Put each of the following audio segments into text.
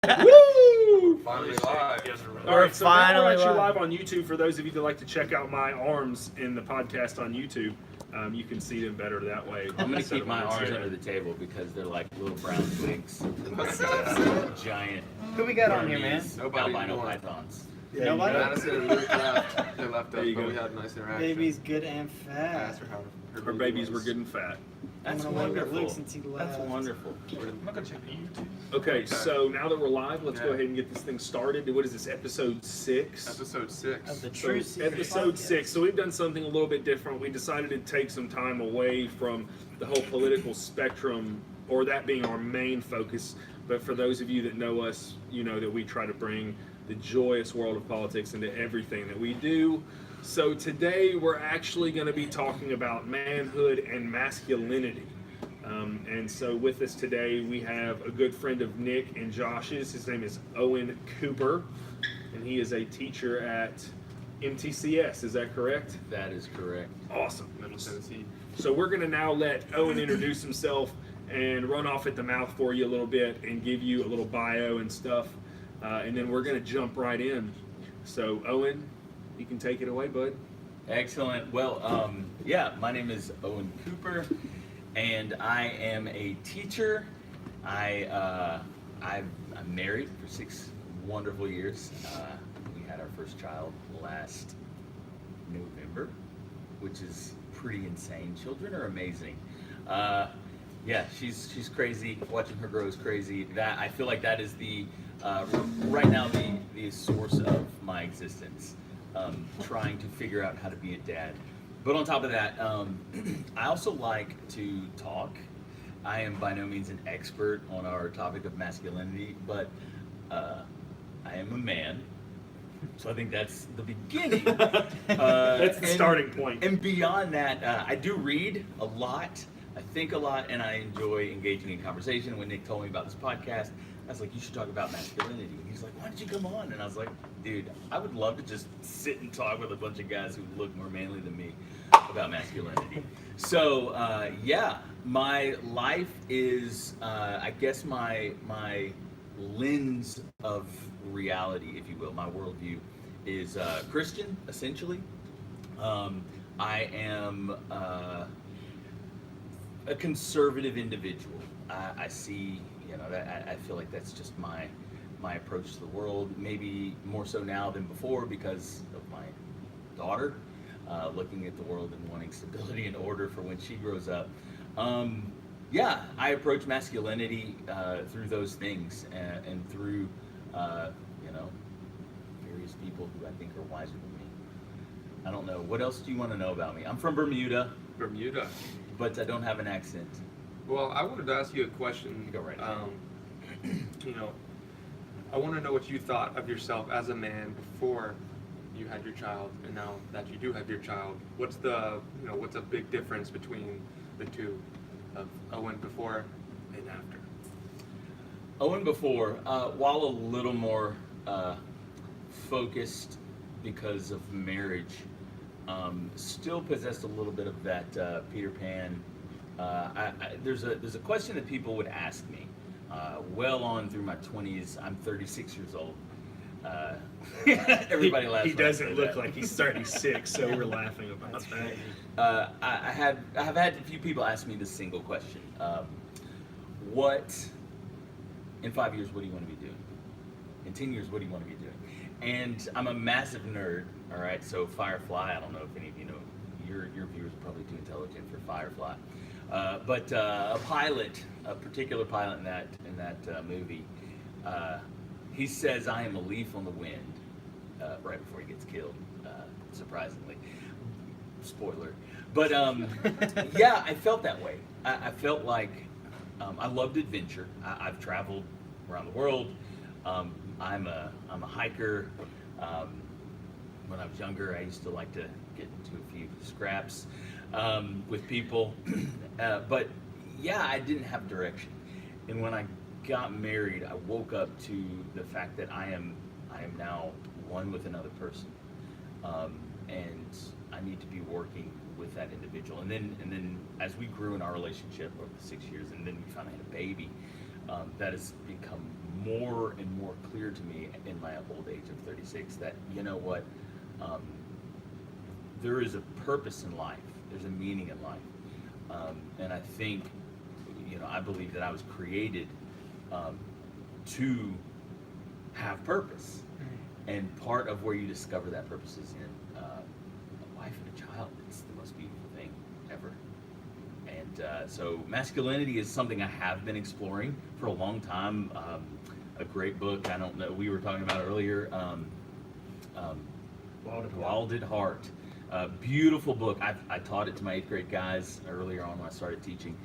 Woo! Finally live. All right, so now we're actually finally live on YouTube. For those of you that like to check out my arms in the podcast on YouTube, you can see them better that way. I'm gonna instead keep of my on arms Instagram. under the table because they're like little brown twigs, giant Who we got on here, man? Burmese Nobody albino won. pythons. Yeah, Nobody? Madison and Luke left. They left There us, you but go. we had a nice interaction. Baby's good and I fat. asked her how her Her baby babies were was. good and fat. That's I'm gonna look at wonderful. Luke since he left. That's wonderful. I'm not gonna check the YouTube. Okay, so now that we're live, let's go Yeah. ahead and get this thing started. What is this, episode 6? Episode 6. Of the So True Secret episode Podcast. 6. So we've done something a little bit different. We decided to take some time away from the whole political spectrum, or that being our main focus. But for those of you that know us, you know that we try to bring the joyous world of politics into everything that we do. So today we're actually going to be talking about manhood and masculinity. And so with us today we have a good friend of Nick and Josh's. His name is Owen Cooper, and he is a teacher at MTCS. Is that correct? That is correct. Awesome. Middle Tennessee. So we're going to now let Owen introduce himself and run off at the mouth for you a little bit and give you a little bio and stuff. And then we're going to jump right in. So Owen, you can take it away, bud. Excellent. Well, yeah, my name is Owen Cooper, and I am a teacher. I'm married for 6 wonderful years. We had our first child last November, which is pretty insane. Children are amazing. Yeah, she's crazy. Watching her grow is crazy. That I feel like that is the right now the source of my existence. Trying to figure out how to be a dad. But on top of that, I also like to talk. I am by no means an expert on our topic of masculinity, but I am a man. So I think that's the beginning. That's the starting point. And beyond that, I do read a lot. I think a lot, and I enjoy engaging in conversation. When Nick told me about this podcast, I was like, you should talk about masculinity. And he's like, why don't you come on? And I was like, dude, I would love to just sit and talk with a bunch of guys who look more manly than me about masculinity. So, yeah, my life is, I guess my lens of reality, if you will, my worldview is Christian, essentially. I am a conservative individual. I see, you know, that I feel like that's just my approach to the world. Maybe more so now than before because of my daughter, looking at the world and wanting stability and order for when she grows up. Yeah, I approach masculinity through those things and through, you know, various people who I think are wiser than me. I don't know. What else do you want to know about me? I'm from Bermuda, Bermuda. but I don't have an accent. Well, I wanted to ask you a question. Go right ahead. You know, I want to know what you thought of yourself as a man before you had your child, and now that you do have your child. What's what's a big difference between the two of Owen before and after? Owen before, while a little more focused because of marriage, still possessed a little bit of that Peter Pan. There's a question that people would ask me well on through my 20s. I'm 36 years old. Everybody laughs. He when I doesn't say look that. like he's 36, so we're laughing about that. I have had a few people ask me this single question. What, in 5 years, what do you want to be doing? In 10 years, what do you want to be doing? And I'm a massive nerd, all right? So Firefly, I don't know if any of you know, your viewers are probably too intelligent for Firefly. But a pilot, a particular pilot in that movie, he says, I am a leaf on the wind, right before he gets killed, surprisingly. Spoiler. But yeah, I felt that way. I felt like I loved adventure. I've traveled around the world. I'm a hiker. When I was younger, I used to like to get into a few scraps with people. But yeah, I didn't have direction. And when I got married, I woke up to the fact that I am now one with another person, and I need to be working with that individual. And then as we grew in our relationship over the 6 years, and then we finally had a baby, that has become more and more clear to me in my old age of 36 that, you know what, there is a purpose in life. There's a meaning in life. And I think, I believe that I was created to have purpose. And part of where you discover that purpose is in a wife and a child. It's the most beautiful thing ever. And so masculinity is something I have been exploring for a long time. A great book, I don't know, we were talking about earlier, Wild at Heart. Beautiful book. I taught it to my 8th grade guys earlier on when I started teaching.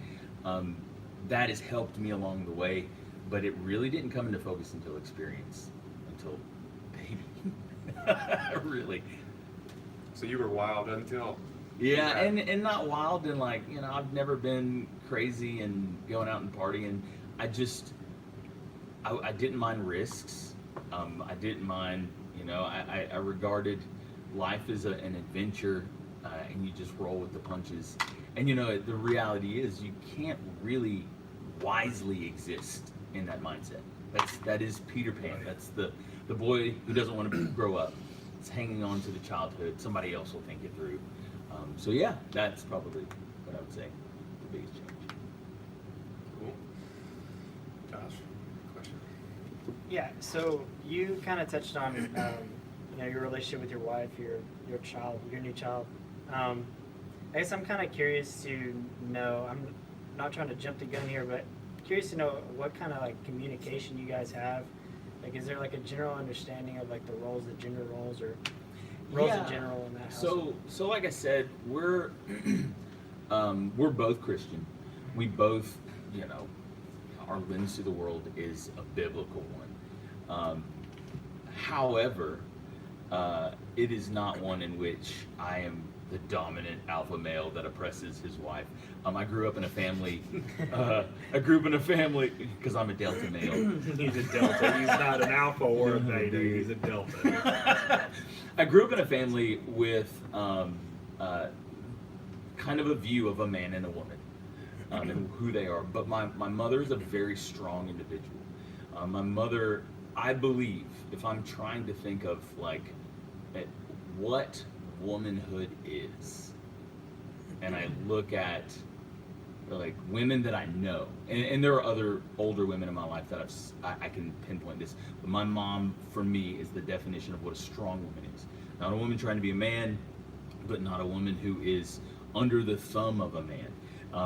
That has helped me along the way, but it really didn't come into focus until experience, until baby. Really. So you were wild until. Yeah, and not wild and like, I've never been crazy and going out and partying. I didn't mind risks. I didn't mind, I regarded life as an adventure, and you just roll with the punches. And the reality is you can't really wisely exist in that mindset. That is Peter Pan. That's the boy who doesn't want to grow up. It's hanging on to the childhood. Somebody else will think it through. So yeah, that's probably what I would say the biggest change. Cool. Josh, question? Yeah, so you kind of touched on your relationship with your wife, your child, your new child. I guess I'm kind of curious to know, I'm not trying to jump the gun here, but curious to know what kind of like communication you guys have. Like, is there like a general understanding of like the roles, the gender roles, or roles in general in that house? So like I said, we're both Christian. We both, our lens to the world is a biblical one. However, it is not one in which I am the dominant alpha male that oppresses his wife. I grew up in a family. Because I'm a Delta male. He's a Delta. He's not an alpha or a beta. He's a Delta. I grew up in a family with kind of a view of a man and a woman and who they are. But my mother is a very strong individual. My mother, I believe, if I'm trying to think of like what womanhood is, and I look at like women that I know, and there are other older women in my life that I can pinpoint this, but my mom for me is the definition of what a strong woman is. Not a woman trying to be a man, but not a woman who is under the thumb of a man.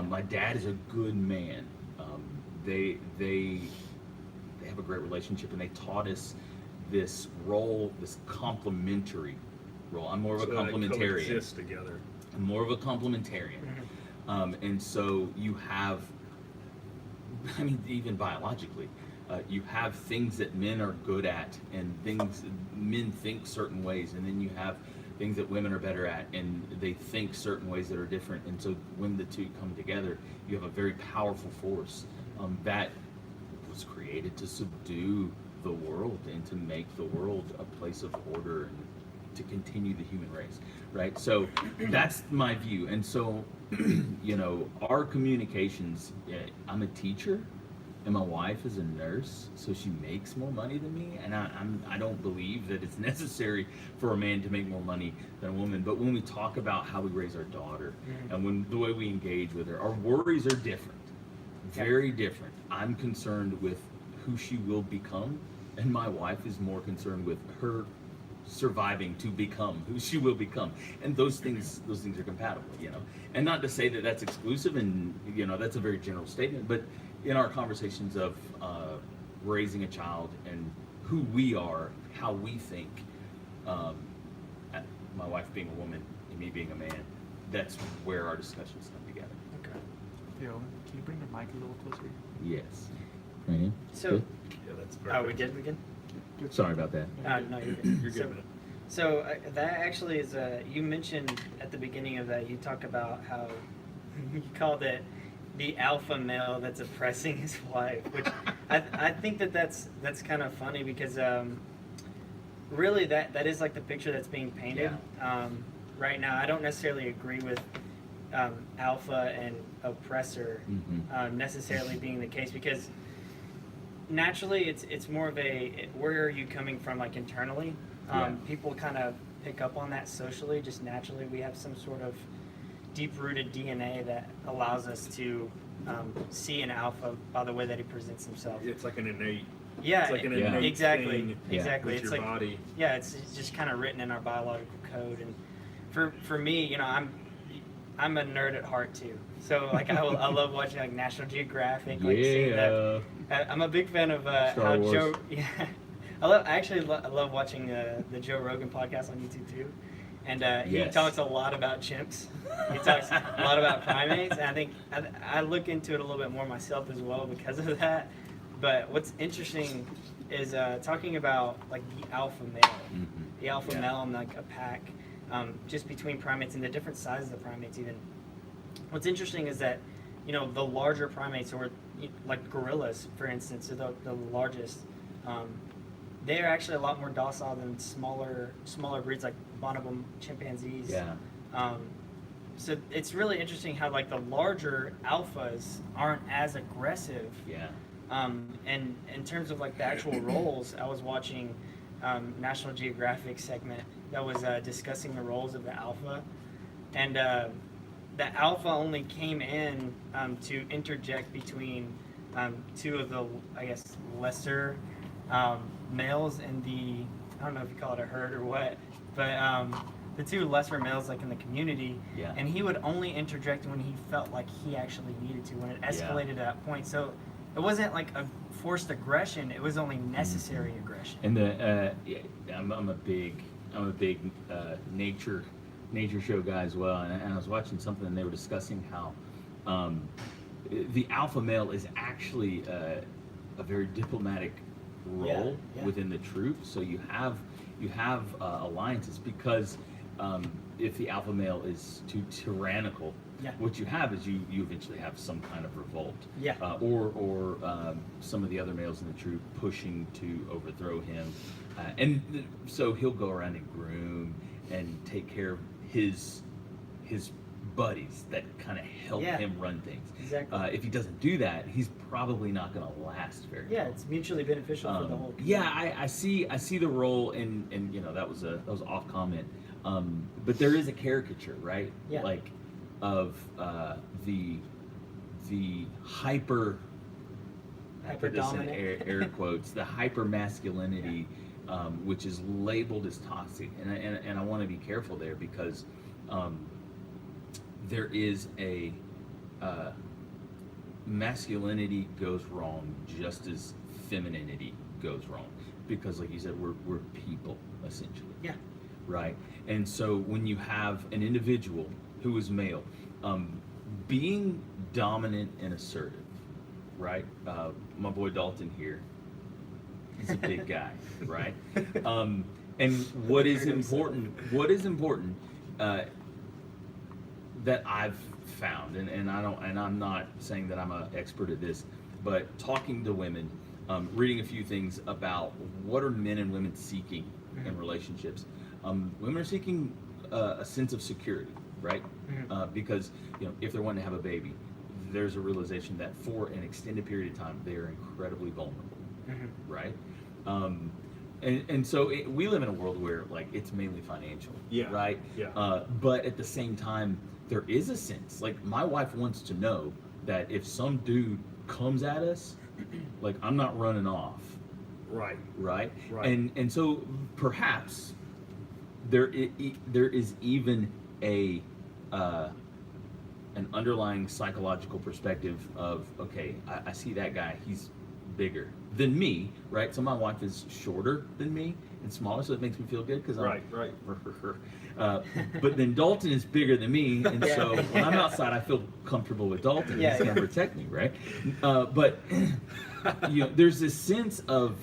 My dad is a good man. They have a great relationship, and they taught us this role, this complementary role. I'm more of a complementarian. Coexist together. I'm more of a complementarian. And so you have, even biologically, you have things that men are good at and things men think certain ways, and then you have things that women are better at and they think certain ways that are different. And so when the two come together, you have a very powerful force that was created to subdue the world and to make the world a place of order and to continue the human race, right? So that's my view. And so, our communications, I'm a teacher and my wife is a nurse, so she makes more money than me, and I don't believe that it's necessary for a man to make more money than a woman. But when we talk about how we raise our daughter and the way we engage with her, our worries are different, very different. I'm concerned with who she will become, and my wife is more concerned with her surviving to become who she will become, and those things are compatible, and not to say that that's exclusive, and that's a very general statement, but in our conversations of raising a child and who we are, how we think, my wife being a woman and me being a man, that's where our discussions come together. Okay. Yo, can you bring the mic a little closer? Yes. Right here? So, Good? Yeah, that's perfect. we good? Sorry about that. No, you're good. You're good, man. So that actually is, you mentioned at the beginning of that, you talk about how you called it the alpha male that's oppressing his wife, which I think that's kind of funny because really that is like the picture that's being painted right now. I don't necessarily agree with alpha and oppressor necessarily being the case, because naturally, it's more of a where are you coming from, like internally. Yeah. People kind of pick up on that socially, just naturally. We have some sort of deep-rooted DNA that allows us to see an alpha by the way that he presents himself. It's like an innate. Yeah, It's like an Yeah. innate exactly, thing exactly. with It's your like body. yeah, it's just kind of written in our biological code. And for me, you know, I'm a nerd at heart too. So like I love watching like National Geographic, like seeing that. I'm a big fan of Star how Wars. Joe. Yeah, I love watching the Joe Rogan podcast on YouTube too, and he Yes. talks a lot about chimps. He talks a lot about primates, and I think I look into it a little bit more myself as well because of that. But what's interesting is talking about like the alpha male, the alpha Yeah. male in like a pack, just between primates and the different sizes of primates even. What's interesting is that, you know, the larger primates, or like gorillas, for instance, are the largest. They're actually a lot more docile than smaller breeds like bonobo chimpanzees. Yeah. So it's really interesting how like the larger alphas aren't as aggressive. Yeah. And in terms of like the actual roles, I was watching National Geographic segment that was discussing the roles of the alpha, and the alpha only came in to interject between two of the, I guess, lesser males in the, I don't know if you call it a herd or what, but the two lesser males like in the community, Yeah. and he would only interject when he felt like he actually needed to, when it escalated to that point. So it wasn't like a forced aggression; it was only necessary aggression. And I'm a big nature show guy as well, and I was watching something and they were discussing how the alpha male is actually a very diplomatic role Yeah. within the troop. So you have alliances because if the alpha male is too tyrannical, Yeah. what you have is you eventually have some kind of revolt. Yeah. Or some of the other males in the troop pushing to overthrow him, so he'll go around and groom and take care of his buddies that kind of help Yeah. him run things. Exactly. If he doesn't do that, he's probably not going to last very Yeah, long. it's mutually beneficial for the whole. Yeah, I see the role, and you know that was off comment, but there is a caricature, right? Yeah. Like of the hyper. I put this in Hyper-dominant. air quotes, the hyper masculinity, which is labeled as toxic, and I want to be careful there because there is a masculinity goes wrong just as femininity goes wrong, because like you said, we're people essentially. Yeah. Right. And so when you have an individual who is male, being dominant and assertive, right? My boy Dalton here, he's a big guy, right? And what is important that I've found, and I'm not saying that I'm an expert at this, but talking to women, reading a few things about what are men and women seeking in relationships. Women are seeking a sense of security, right? Because if they're wanting to have a baby, there's a realization that for an extended period of time they are incredibly vulnerable, right? And so we live in a world where like it's mainly financial, Yeah. right? Yeah. But at the same time, there is a sense, like my wife wants to know that if some dude comes at us, like I'm not running off, Right. right? Right. And so perhaps there is even a an underlying psychological perspective of, okay, I see that guy, he's bigger than me, right? So my wife is shorter than me and smaller, so it makes me feel good because Right. but then Dalton is bigger than me, and Yeah. so when I'm outside, I feel comfortable with Dalton. Yeah, He's gonna yeah. protect me, right? But there's this sense of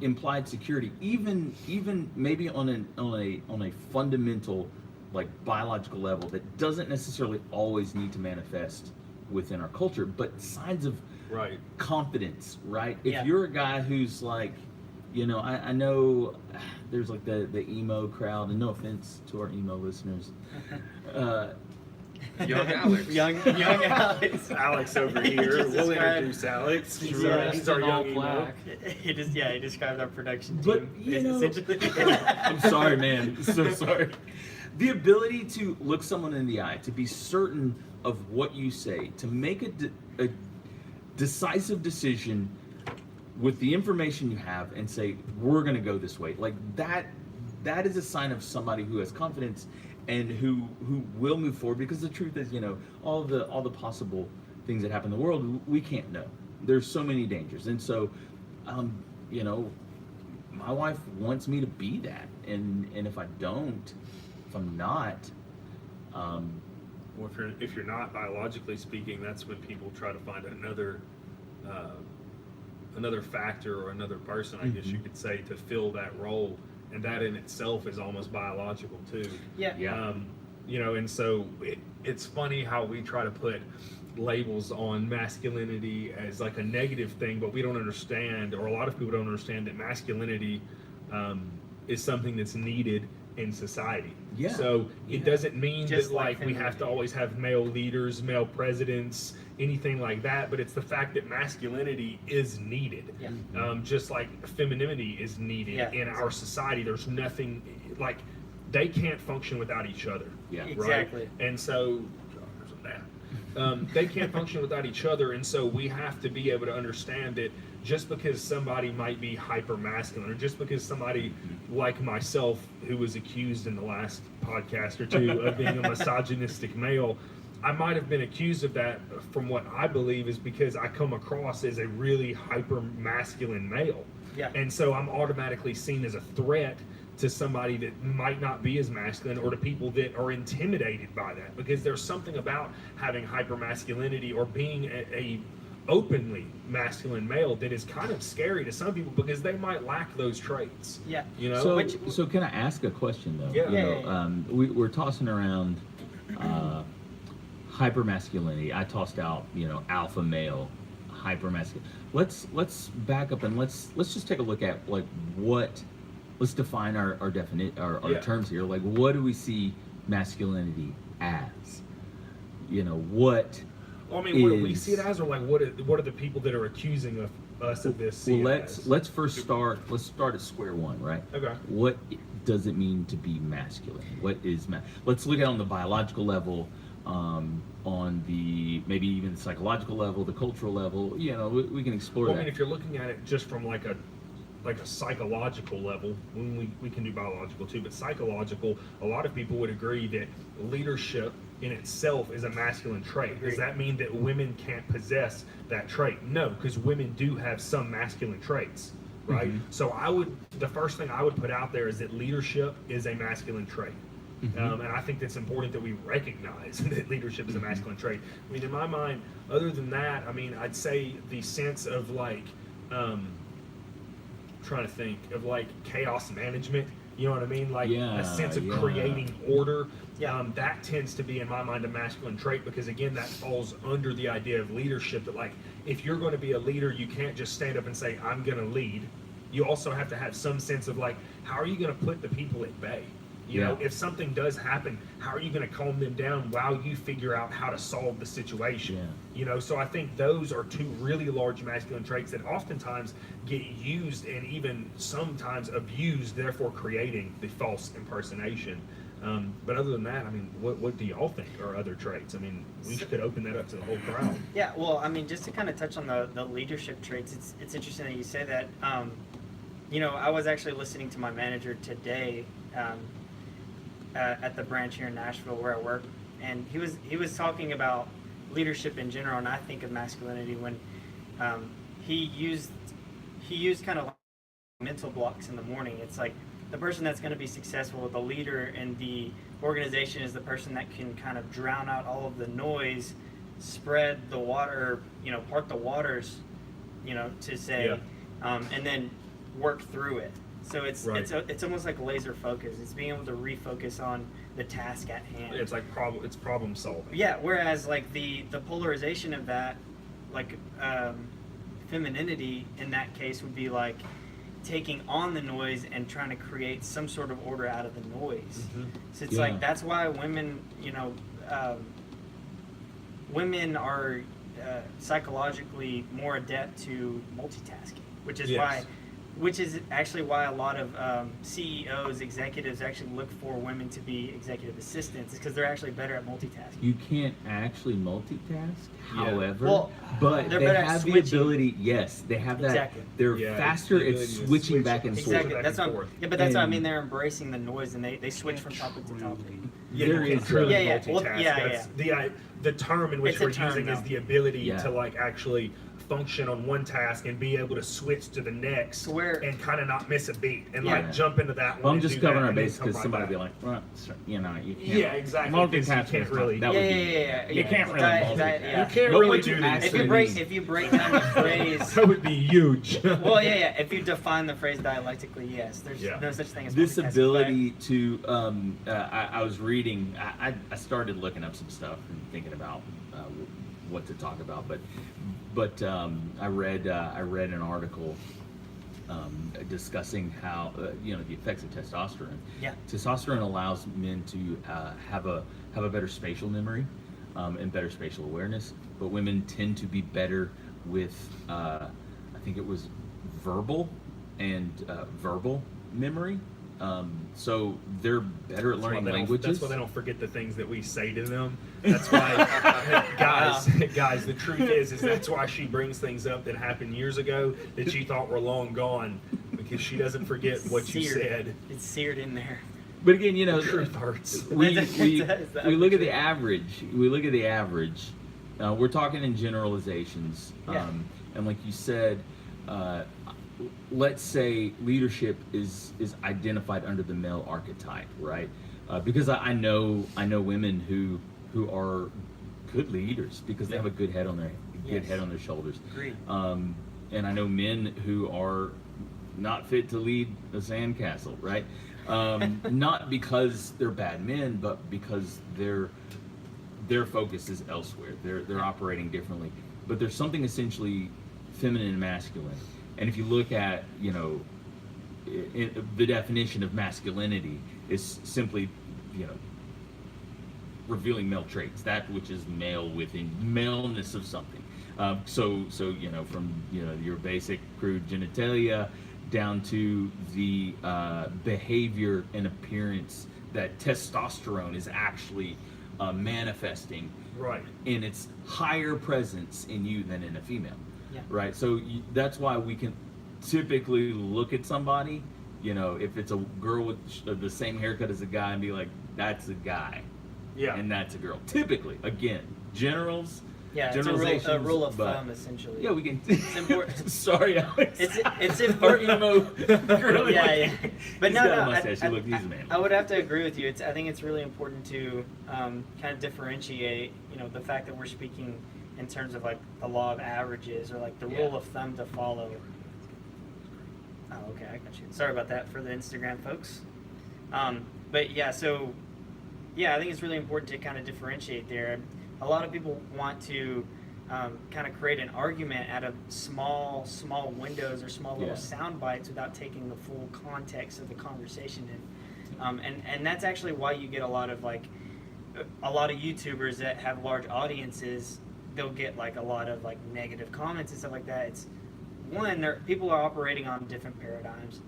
implied security, even maybe on a fundamental, like biological level, that doesn't necessarily always need to manifest within our culture, but signs of Right. confidence, right? If Yeah. you're a guy who's like, I know there's like the emo crowd, and no offense to our emo listeners, Young Alex. young Alex. Alex over He here. just We'll described- introduce Alex. He's, Yeah. he's our in all young emo. black. He described our production But, team. you know- essentially. I'm sorry, man. So sorry. The ability to look someone in the eye, to be certain of what you say, to make a decisive decision with the information you have and say, we're going to go this way. Like that is a sign of somebody who has confidence and who will move forward, because the truth is, all the possible things that happen in the world, we can't know. There's so many dangers. And so, my wife wants me to be that. And if I'm not, Well, if you're not, biologically speaking, that's when people try to find another factor or another person, I guess you could say, to fill that role, and that in itself is almost biological too. Yeah. Yeah. And so it's funny how we try to put labels on masculinity as like a negative thing, but we don't understand, or a lot of people don't understand, that masculinity is something that's needed in society. Yeah. So it doesn't mean Just that like we have to always have male leaders, male presidents, anything like that, but it's the fact that masculinity is needed. Yeah. Just like femininity is needed Yeah. in our society. There's nothing, like, they can't function without each other. Yeah. Right? Exactly. And so they can't function without each other, and so we have to be able to understand that just because somebody might be hyper masculine, or just because somebody like myself, who was accused in the last podcast or two of being a misogynistic male, I might have been accused of that from what I believe is because I come across as a really hyper masculine male. Yeah. And so I'm automatically seen as a threat to somebody that might not be as masculine, or to people that are intimidated by that, because there's something about having hypermasculinity or being a openly masculine male that is kind of scary to some people, because they might lack those traits. Yeah. So can I ask a question though? Yeah. Yeah. We're tossing around hypermasculinity. I tossed out, alpha male, hypermasculine. Let's back up and let's just take a look at let's define our terms here. Like, what do we see masculinity as? What? Well, I mean, what do we see it as, or like what are the people that are accusing of us of this? Well, let's let's start at square one, right? Okay. What does it mean to be masculine? What is Let's look at it on the biological level, on the maybe even the psychological level, the cultural level. We can explore Well, that. I mean, if you're looking at it just from like a psychological level, when we can do biological too, but psychological, a lot of people would agree that leadership in itself is a masculine trait. Does that mean that women can't possess that trait? No, because women do have some masculine traits, right? So the first thing I would put out there is that leadership is a masculine trait. And I think that's important that we recognize that leadership is a masculine trait. I mean, in my mind, other than that, I mean, I'd say the sense of like, trying to think of like chaos management, you know what I mean? Like a sense of creating order. That tends to be, in my mind, a masculine trait, because again, that falls under the idea of leadership, that like, if you're going to be a leader, you can't just stand up and say, I'm going to lead. You also have to have some sense of like, how are you going to put the people at bay? You know, if something does happen, how are you going to calm them down while you figure out how to solve the situation? So I think those are two really large masculine traits that oftentimes get used and even sometimes abused, therefore creating the false impersonation. But other than that, I mean, what do y'all think are other traits? I mean, we could open that up to the whole crowd. Yeah, well, I mean, just to kind of touch on the leadership traits, it's interesting that you say that. I was actually listening to my manager today, at the branch here in Nashville where I work, and he was talking about leadership in general, and I think of masculinity when he used kind of like mental blocks in the morning. It's like the person that's going to be successful, the leader in the organization, is the person that can kind of drown out all of the noise, spread the water, part the waters, to say, and then work through it. So it's almost like laser focus. It's being able to refocus on the task at hand. It's like problem solving. Yeah. Whereas like the polarization of that, like femininity in that case would be like taking on the noise and trying to create some sort of order out of the noise. So it's like that's why women, women are psychologically more adept to multitasking, which is Yes. actually why a lot of CEOs, executives actually look for women to be executive assistants, is because they're actually better at multitasking. You can't actually multitask, Yeah. however, Well, but they're they better at have the switching. ability. Yes, they have that. Exactly. They're Yeah, faster the at ability to switching switch back and back Exactly. forth. That's and what. forth. Yeah, but that's what I And- mean. They're embracing the noise and they switch from topic to topic. There you can is, truly Yeah, yeah. multitask. Well, yeah, That's the term in which It's a we're term using is now. the ability Yeah. to like actually function on one task and be able to switch to the next So where- and kind of not miss a beat and Yeah. like jump into that one. Well, I'm and just do covering that our and then bases come because right somebody back. be like, well, you know, you can't. Yeah, exactly. Because you Multitasking can't is not- really. that Yeah, would yeah, be- yeah. You can't really That- multitask. yeah. You can't No really one do to these actually things. If you break down the phrase, That would be huge. well, yeah. If you define the phrase dialectically, yes, there's Yeah. no such thing as This multitasking, ability to I was reading I started looking up some stuff and thinking about what to talk about, but I read an article discussing how the effects of testosterone. Yeah. Testosterone allows men to have a better spatial memory and better spatial awareness, but women tend to be better with I think it was verbal memory. So they're better at learning languages. That's why they don't forget the things that we say to them. That's why, guys. The truth is that's why she brings things up that happened years ago that she thought were long gone, because she doesn't forget what you Seared. said. It's seared in there. But again, The truth hurts. we It's the look at average. the average. We look at the average. We're talking in generalizations. Yeah. And like you said, let's say leadership is identified under the male archetype, right? Because I know women who are good leaders because they have a good head on their Yes. shoulders. Agreed. And I know men who are not fit to lead a sandcastle, right? Not because they're bad men, but because their focus is elsewhere. They're operating differently. But there's something essentially feminine and masculine. And if you look at, the definition of masculinity is simply, revealing male traits, that which is male within maleness of something. So from your basic crude genitalia down to the behavior and appearance that testosterone is actually manifesting Right. in its higher presence in you than in a female. Yeah. Right. So that's why we can typically look at somebody, if it's a girl with the same haircut as a guy, and be like, that's a guy. Yeah. And that's a girl. Typically, again, generals. Yeah, it's a generalizations, rule of but- thumb, essentially. Yeah, we can. It's important. Sorry, Alex. It's Our important. emo. Really Yeah, yeah. But He's no, got no, a mustache. I He he's a man. I would have to agree with you. I think it's really important to kind of differentiate, the fact that we're speaking in terms of like the law of averages or like the rule of thumb to follow. Oh, okay, I got you. Sorry about that for the Instagram folks. But yeah, so yeah, I think it's really important to kind of differentiate there. A lot of people want to kind of create an argument out of small windows or small little Yeah. sound bites without taking the full context of the conversation in. And that's actually why you get a lot of YouTubers that have large audiences. They'll get like a lot of like negative comments and stuff like that. It's one, people are operating on different paradigms,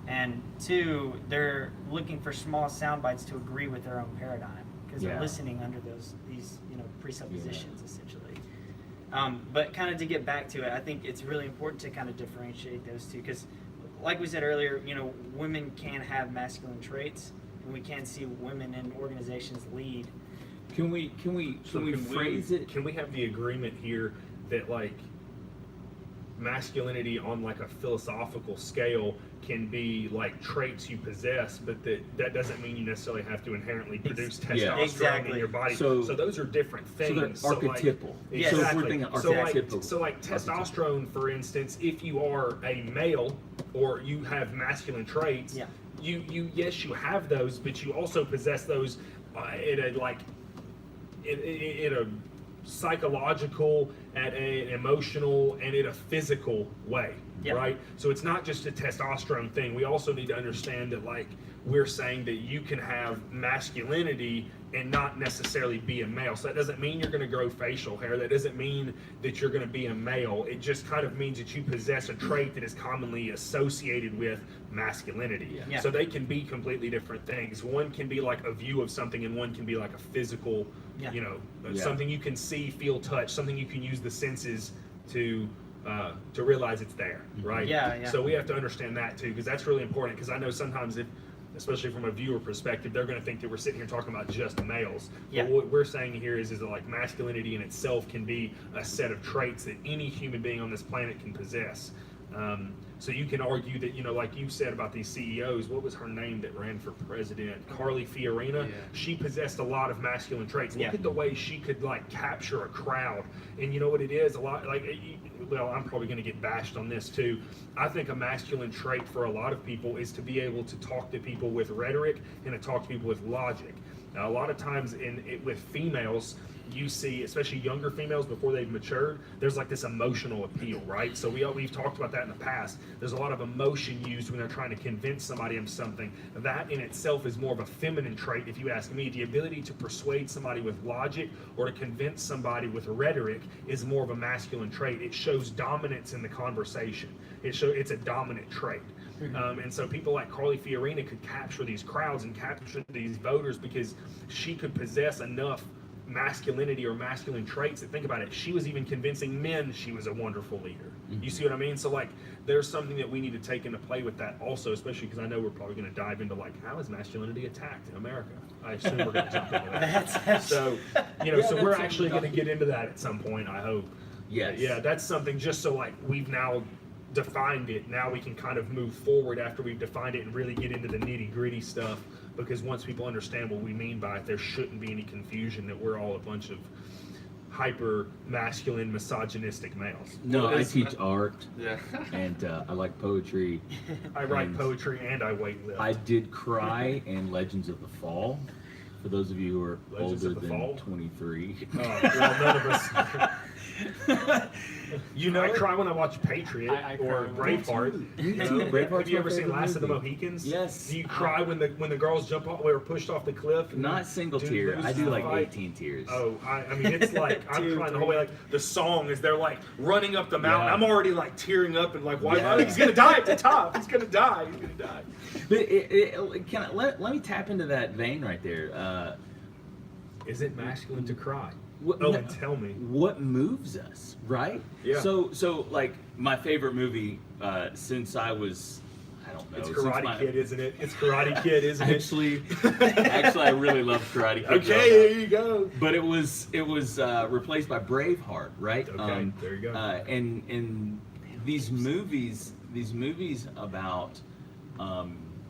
and two, they're looking for small sound bites to agree with their own paradigm because Yeah. they're listening under these presuppositions essentially. But kind of to get back to it, I think it's really important to kind of differentiate those two because, like we said earlier, women can have masculine traits, and we can see women in organizations lead. Can we phrase it? Can we have the agreement here that like masculinity on like a philosophical scale can be like traits you possess, but that doesn't mean you necessarily have to inherently produce Yeah. testosterone Exactly. in your body. So- So those are different things. So they're archetypal. Yes. So if Exactly. we're thinking So archetypal. like testosterone, for instance, if you are a male or you have masculine traits, Yeah. you yes you have those, but you also possess those in a psychological, at an emotional, and in a physical way. Yeah. right? So it's not just a testosterone thing. We also need to understand that, like, we're saying that you can have masculinity and not necessarily be a male. So that doesn't mean you're going to grow facial hair. That doesn't mean that you're going to be a male. It just kind of means that you possess a trait that is commonly associated with masculinity. Yeah. So they can be completely different things. One can be like a view of something, and one can be like a physical, Yeah. you know, Yeah. something you can see, feel, touch, something you can use the senses to realize it's there, right? Yeah, yeah. So we have to understand that too, because that's really important. Because I know sometimes, if, especially from a viewer perspective, they're going to think that we're sitting here talking about just males. Yeah. But what we're saying here is that, like, masculinity in itself can be a set of traits that any human being on this planet can possess. So you can argue that, you know, like you said about these CEOs, what was her name that ran for president? Carly Fiorina. Yeah. She possessed a lot of masculine traits. Look Yeah. at the way she could, like, capture a crowd. And you know what it is? A lot, like, well, I'm probably going to get bashed on this too. I think a masculine trait for a lot of people is to be able to talk to people with rhetoric and to talk to people with logic. Now, a lot of times with females, you see, especially younger females before they've matured, there's like this emotional appeal, right? So we've talked about that in the past. There's a lot of emotion used when they're trying to convince somebody of something. That in itself is more of a feminine trait, if you ask me. The ability to persuade somebody with logic or to convince somebody with rhetoric is more of a masculine trait. It shows dominance in the conversation. It's a dominant trait. And so people like Carly Fiorina could capture these crowds and capture these voters because she could possess enough masculinity or masculine traits that, think about it, she was even convincing men she was a wonderful leader. You see what I mean? So, like, there's something that we need to take into play with that also, especially because I know we're probably going to dive into, like, how is masculinity attacked in America? I assume we're going to jump into that. So, you know, Yeah, so we're that's actually going to something. get into that at some point, I hope. Yes. Yeah, that's something, just so, like, we've now defined it. Now we can kind of move forward after we've defined it and really get into the nitty gritty stuff, because once people understand what we mean by it, there shouldn't be any confusion that we're all a bunch of hyper masculine misogynistic males. No, Well, I it's- teach art, Yeah. and I like poetry. I write And poetry and I weightlift. I did cry in Legends of the Fall. For those of you who are Legends older of the than Fall? 23. Well, none of us. You know I it? cry when I watch Patriot I or cry when I Braveheart. Me You know? too. Braveheart's Have you my ever seen favorite Last of the movie. Mohicans? Yes. Do you cry when the girls jump off or pushed off the cliff? And Not single dude tear. I loses do the like fight? 18 tears. Oh, I mean, it's like I'm Two, crying the whole way. Like the song is they're like running up the mountain. Yeah. I'm already like tearing up and like, why? Yeah. He's gonna die at the top. He's gonna die. He's gonna die. But can I, let me tap into that vein right there. Is it masculine to cry? What, Oh, and tell me. what moves us, right? Yeah. So like my favorite movie since I was, I don't know. It's since Karate my- Kid, isn't it? It's Karate Kid, isn't it? Actually, I really love Karate Kid. Okay, growing there up. you go. But it was replaced by Braveheart, right? Okay, there you go. And these movies about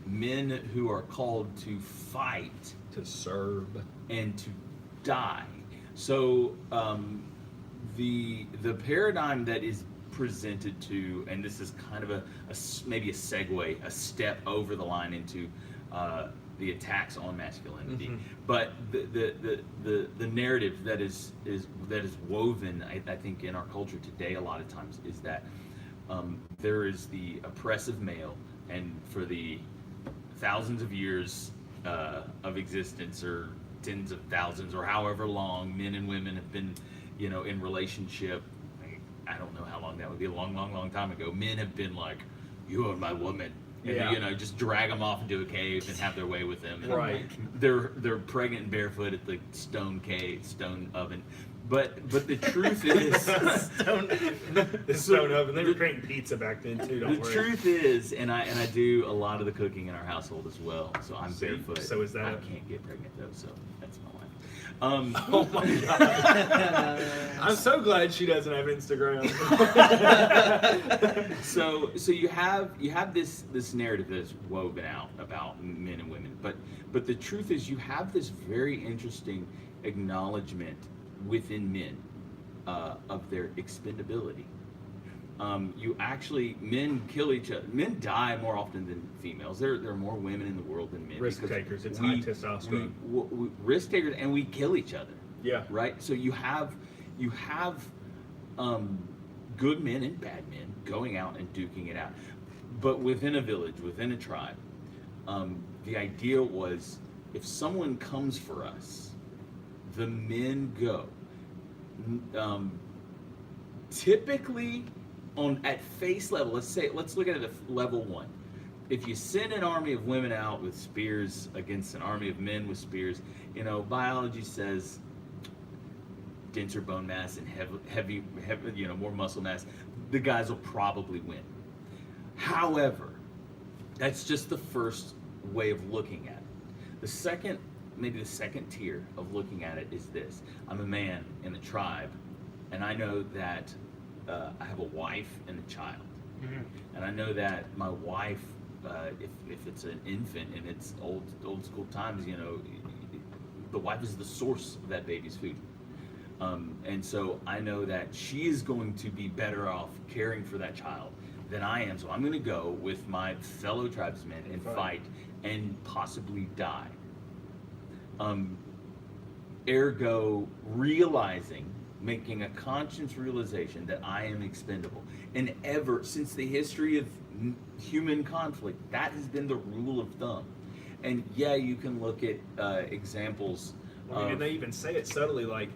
men who are called to fight To serve. and to die. So the paradigm that is presented to, and this is kind of maybe a segue, a step over the line into the attacks on masculinity, Mhm. but the narrative that is woven, I think, in our culture today a lot of times is that there is the oppressive male, and for the thousands of years of existence, or tens of thousands, or however long men and women have been, in relationship. I don't know how long that would be, a long time ago. Men have been like, "You are my woman," and Yeah. just drag them off into a cave and have their way with them. And Right. They're pregnant and barefoot at the stone oven. But the truth is, The stone oven. They were creating pizza back then too. Don't the worry. truth is, and I do a lot of the cooking in our household as well. So I'm See? barefoot. So is that- I can't get pregnant though, so that's my wife. Oh my god! I'm so glad she doesn't have Instagram. So you have this narrative that's woven out about men and women, but the truth is, you have this very interesting acknowledgement within men of their expendability. Men kill each other. Men die more often than females. There are more women in the world than men. Risk because takers. It's high testosterone. we risk takers, and we kill each other. Yeah. Right. So you have good men and bad men going out and duking it out. But within a village, within a tribe, the idea was if someone comes for us, the men go. Typically, at face level, let's look at it at level 1. If you send an army of women out with spears against an army of men with spears, biology says denser bone mass and heavy, more muscle mass, the guys will probably win. However, that's just the first way of looking at it. Maybe the second tier of looking at it is this. I'm a man in a tribe, and I know that I have a wife and a child. Mm-hmm. And I know that my wife, if it's an infant and it's old school times, the wife is the source of that baby's food. And so I know that she is going to be better off caring for that child than I am. So I'm going to go with my fellow tribesmen and fight and possibly die. Ergo, making a conscious realization that I am expendable. And ever since the history of human conflict, that has been the rule of thumb. And yeah, you can look at examples. And they even say it subtly, like,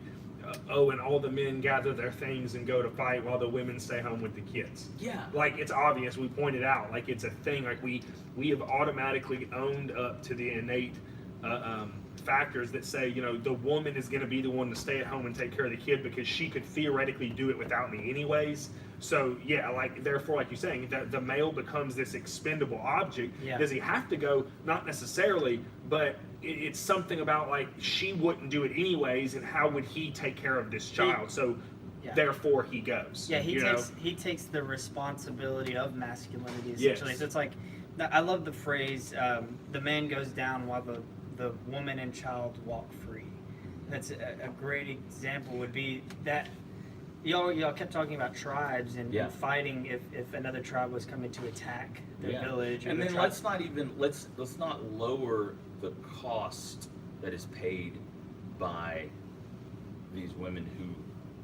and all the men gather their things and go to fight while the women stay home with the kids. Yeah. Like, it's obvious, we pointed out, like, it's a thing, like, we have automatically owned up to the innate factors that say, the woman is going to be the one to stay at home and take care of the kid because she could theoretically do it without me anyways. So yeah, therefore, like you're saying, the male becomes this expendable object. Yeah. Does he have to go? Not necessarily, but it's something about she wouldn't do it anyways, and how would he take care of this child? Therefore he goes. Yeah, he takes the responsibility of masculinity essentially. Yes. So it's like, I love the phrase, the man goes down while the woman and child walk free. That's a great example. Would be that y'all kept talking about tribes and fighting if another tribe was coming to attack their village. And then let's not lower the cost that is paid by these women who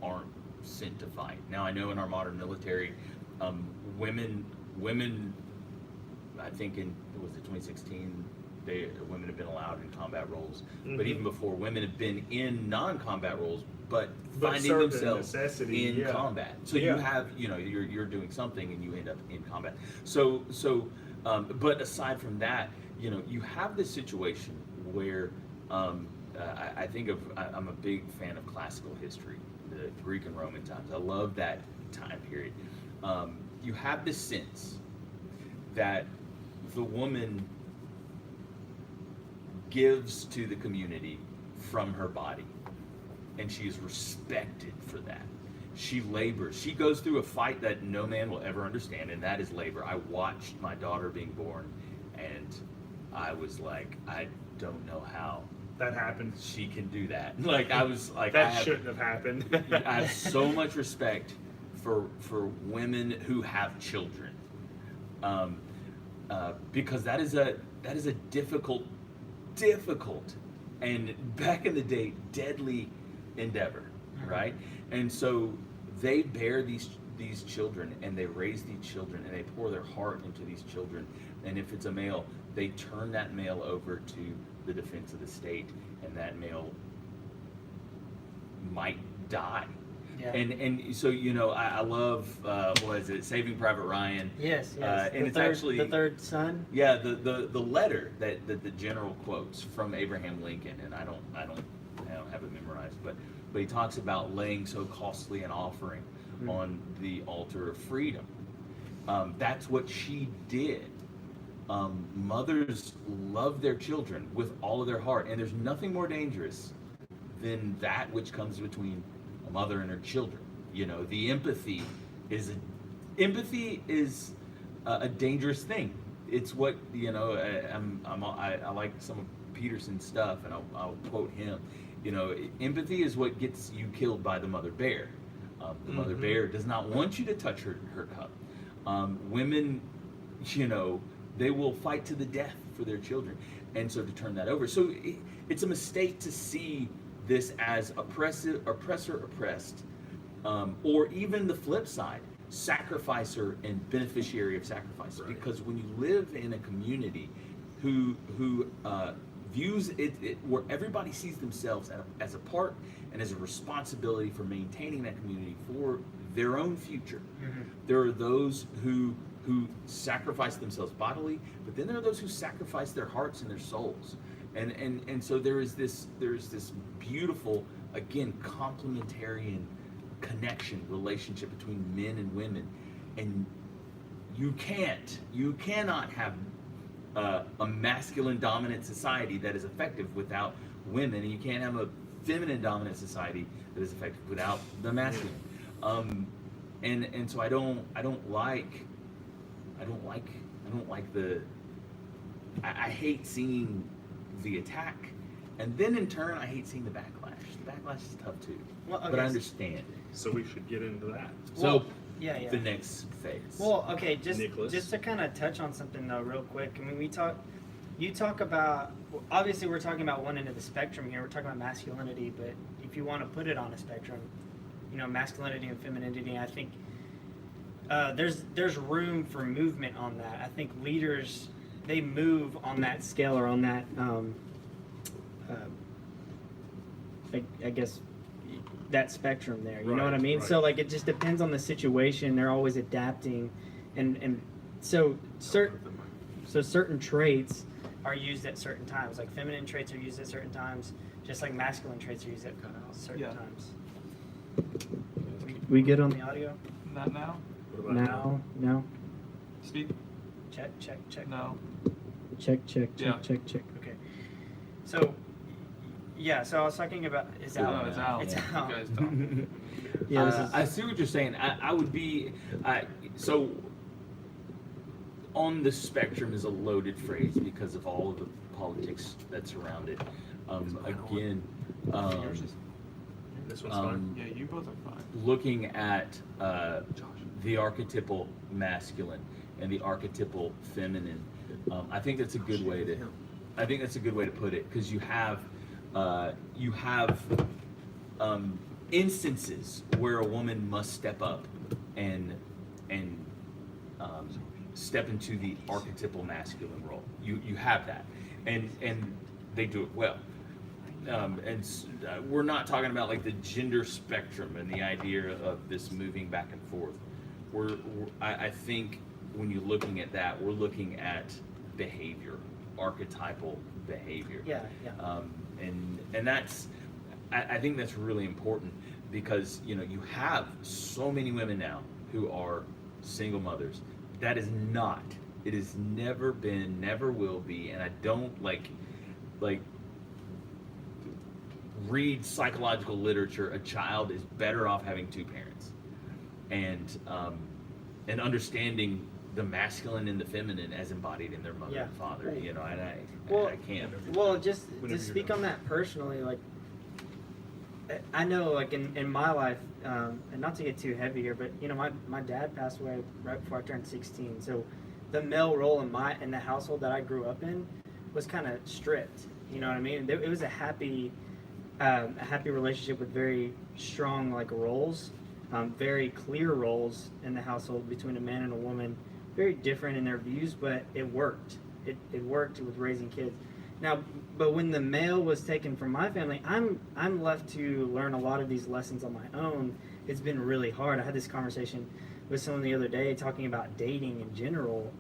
aren't sent to fight. Now I know in our modern military, women, I think was it 2016? Women have been allowed in combat roles, mm-hmm. but even before, women have been in non-combat roles, but finding themselves in combat. So you have, you're doing something and you end up in combat. So, but aside from that, you have this situation where I think I'm a big fan of classical history, the Greek and Roman times. I love that time period. You have this sense that the woman gives to the community from her body, and she is respected for that. She labors. She goes through a fight that no man will ever understand, and that is labor. I watched my daughter being born, and I was like, I don't know how that happened. She can do that. Shouldn't have happened. I have so much respect for women who have children, because that is a difficult and back in the day deadly endeavor, right? And so they bear these children, and they raise these children, and they pour their heart into these children. And if it's a male, they turn that male over to the defense of the state, and that male might die. Yeah. And so I love what is it, Saving Private Ryan? Yes. And it's actually the third son. Yeah, the letter that the general quotes from Abraham Lincoln, and I don't have it memorized, but he talks about laying so costly an offering on the altar of freedom. That's what she did. Mothers love their children with all of their heart, and there's nothing more dangerous than that which comes between a mother and her children. The empathy is a dangerous thing. It's what I like some of Peterson's stuff, and I'll quote him. Empathy is what gets you killed by the mother bear. The mother bear does not want you to touch her cup. Women, they will fight to the death for their children, and so to turn that over. So it's a mistake to see this as oppressor oppressed, or even the flip side. sacrificer and beneficiary of sacrifice. Right. Because when you live in a community who views it where everybody sees themselves as a part and as a responsibility for maintaining that community for their own future. There are those who sacrifice themselves bodily, but then there are those who sacrifice their hearts and their souls. And so there is this beautiful, again, complementarian connection, relationship between men and women. And you cannot have a masculine dominant society that is effective without women, and you can't have a feminine dominant society that is effective without the masculine. And so I don't like I hate seeing the attack, and then in turn I hate seeing the backlash. The backlash is tough too, Well, okay, but I understand it. So we should get into that. So Well, yeah. the next phase. Well, okay, Nicholas? just to kind of touch on something though, real quick. I mean, you talk about, obviously we're talking about one end of the spectrum here. We're talking about masculinity, but if you want to put it on a spectrum, masculinity and femininity, I think there's room for movement on that. I think leaders, they move on that scale or on that, I guess, that spectrum there. You know what I Right, mean? right. So like it just depends on the situation. They're always adapting, and so certain traits are used at certain times. Like feminine traits are used at certain times, just like masculine traits are used at certain Yeah. times. We good on the audio? Not now. What about No. Speak. Check. No. Check. Yeah. Okay. So, yeah. So I was talking about it's No, out. it's out. It's You out. guys talk. Yeah. This is, I see what you're saying. I would be so on the spectrum is a loaded phrase because of all of the politics that surround it. Again, This one's fine. Yeah, you both are fine. looking at the archetypal masculine and the archetypal feminine, I think that's a good way to. I think that's a good way to put it, because you have instances where a woman must step up and step into the archetypal masculine role. You have that, and they do it well. We're not talking about like the gender spectrum and the idea of this moving back and forth. I think when you're looking at that, we're looking at behavior, archetypal behavior. yeah. And that's, I think that's really important, because you have so many women now who are single mothers. That is not, it has never been, never will be, and I don't like read psychological literature. A child is better off having two parents, and understanding the masculine and the feminine as embodied in their mother Yeah. and father. And Well, I can't. Well, just Whenever to you're speak done. on that personally, like I know, like in my life, and not to get too heavy here, but my dad passed away right before I turned 16. So the male role in the household that I grew up in was kind of stripped. You know what I mean? It was a happy relationship with very strong like roles, very clear roles in the household between a man and a woman. Very different in their views, but it worked. It worked with raising kids. Now, but when the male was taken from my family, I'm left to learn a lot of these lessons on my own. It's been really hard. I had this conversation with someone the other day talking about dating in general.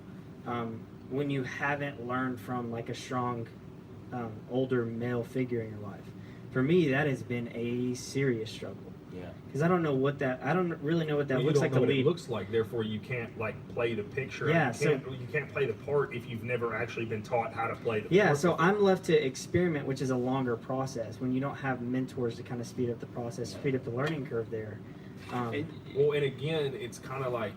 When you haven't learned from like a strong older male figure in your life, for me that has been a serious struggle. Yeah. Because I don't really know what that Well, looks you don't like know to what lead. it looks like, therefore you can't like play the picture. Yeah, you can't play the part if you've never actually been taught how to play the Yeah, part. so I'm left to experiment, which is a longer process when you don't have mentors to kind of speed up the process, speed up the learning curve there. And again, it's kind of like,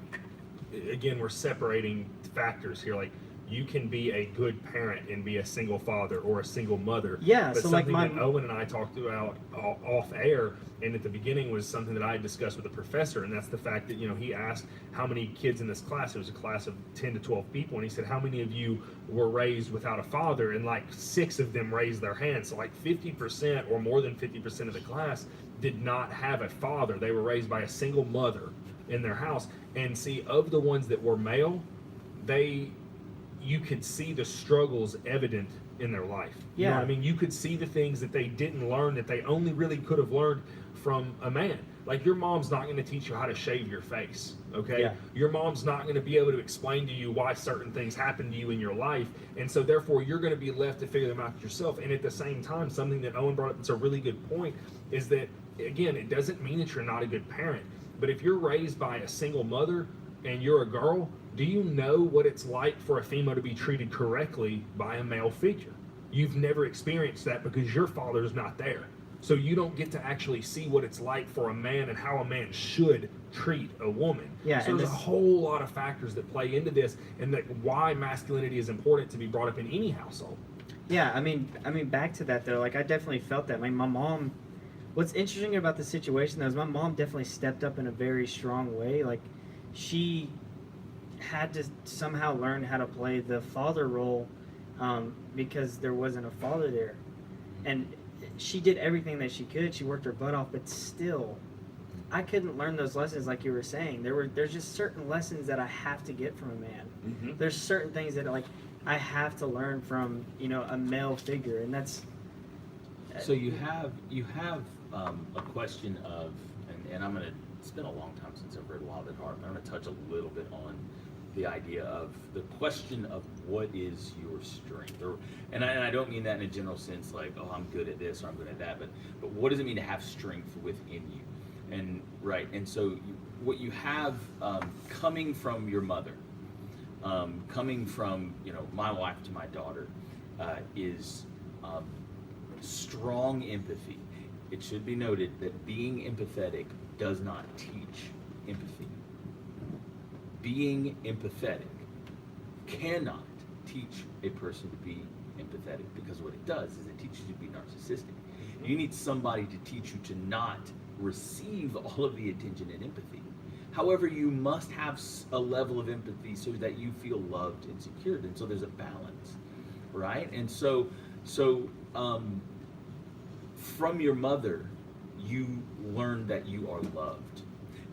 we're separating factors here. Like, you can be a good parent and be a single father or a single mother. Yeah, But so like something that Owen and I talked about off air, and at the beginning was something that I had discussed with a professor, and that's the fact that, he asked how many kids in this class. It was a class of 10 to 12 people, and he said, how many of you were raised without a father? And like 6 of them raised their hands. So like 50% or more than 50% of the class did not have a father. They were raised by a single mother in their house. And see, of the ones that were male, you could see the struggles evident in their life. You know Yeah. what I mean? You could see the things that they didn't learn that they only really could have learned from a man. Like, your mom's not going to teach you how to shave your face, okay? Yeah. Your mom's not going to be able to explain to you why certain things happen to you in your life, and so therefore you're going to be left to figure them out yourself. And at the same time, something that Owen brought up that's a really good point is that, again, it doesn't mean that you're not a good parent, but if you're raised by a single mother and you're a girl, do you know what it's like for a female to be treated correctly by a male figure? You've never experienced that because your father's not there. So you don't get to actually see what it's like for a man and how a man should treat a woman. Yeah, so and there's a this- whole lot of factors that play into this, and that why masculinity is important to be brought up in any household. Yeah, I mean, back to that though. Like, I definitely felt that. Like, my mom. What's interesting about the situation though is my mom definitely stepped up in a very strong way. Like, she had to somehow learn how to play the father role, because there wasn't a father there, and she did everything that she could. She worked her butt off, but still, I couldn't learn those lessons like you were saying. There's just certain lessons that I have to get from a man. Mm-hmm. There's certain things that like I have to learn from a male figure, and that's So you have a question of, and I'm gonna. It's been a long time since I've read Wild at Heart. But I'm gonna touch a little bit on the idea of the question of what is your strength, and I don't mean that in a general sense like, oh, I'm good at this or I'm good at that, but what does it mean to have strength within you? And right, and so what you have coming from your mother, coming from my wife to my daughter, is strong empathy. It should be noted that being empathetic does not teach empathy. Being empathetic cannot teach a person to be empathetic, because what it does is it teaches you to be narcissistic. You need somebody to teach you to not receive all of the attention and empathy. However, you must have a level of empathy so that you feel loved and secured, and so there's a balance, right? And so from your mother, you learn that you are loved.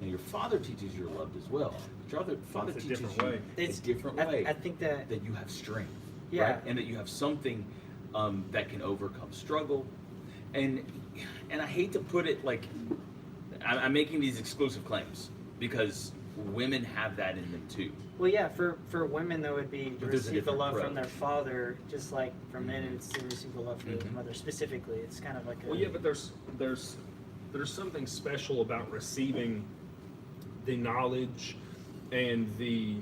Now, your father teaches you're loved as well. But your father It's a teaches different you way. a different way. I think that you have strength, Yeah. right? And that you have something that can overcome struggle. And I hate to put it like, I'm making these exclusive claims because women have that in them too. well, yeah, for women though it'd be to But there's a receive the different love from approach. their father, just like for men it's to receive the love from their Mhm. mother specifically. It's kind of like a Well, yeah, but there's something special about receiving the knowledge and the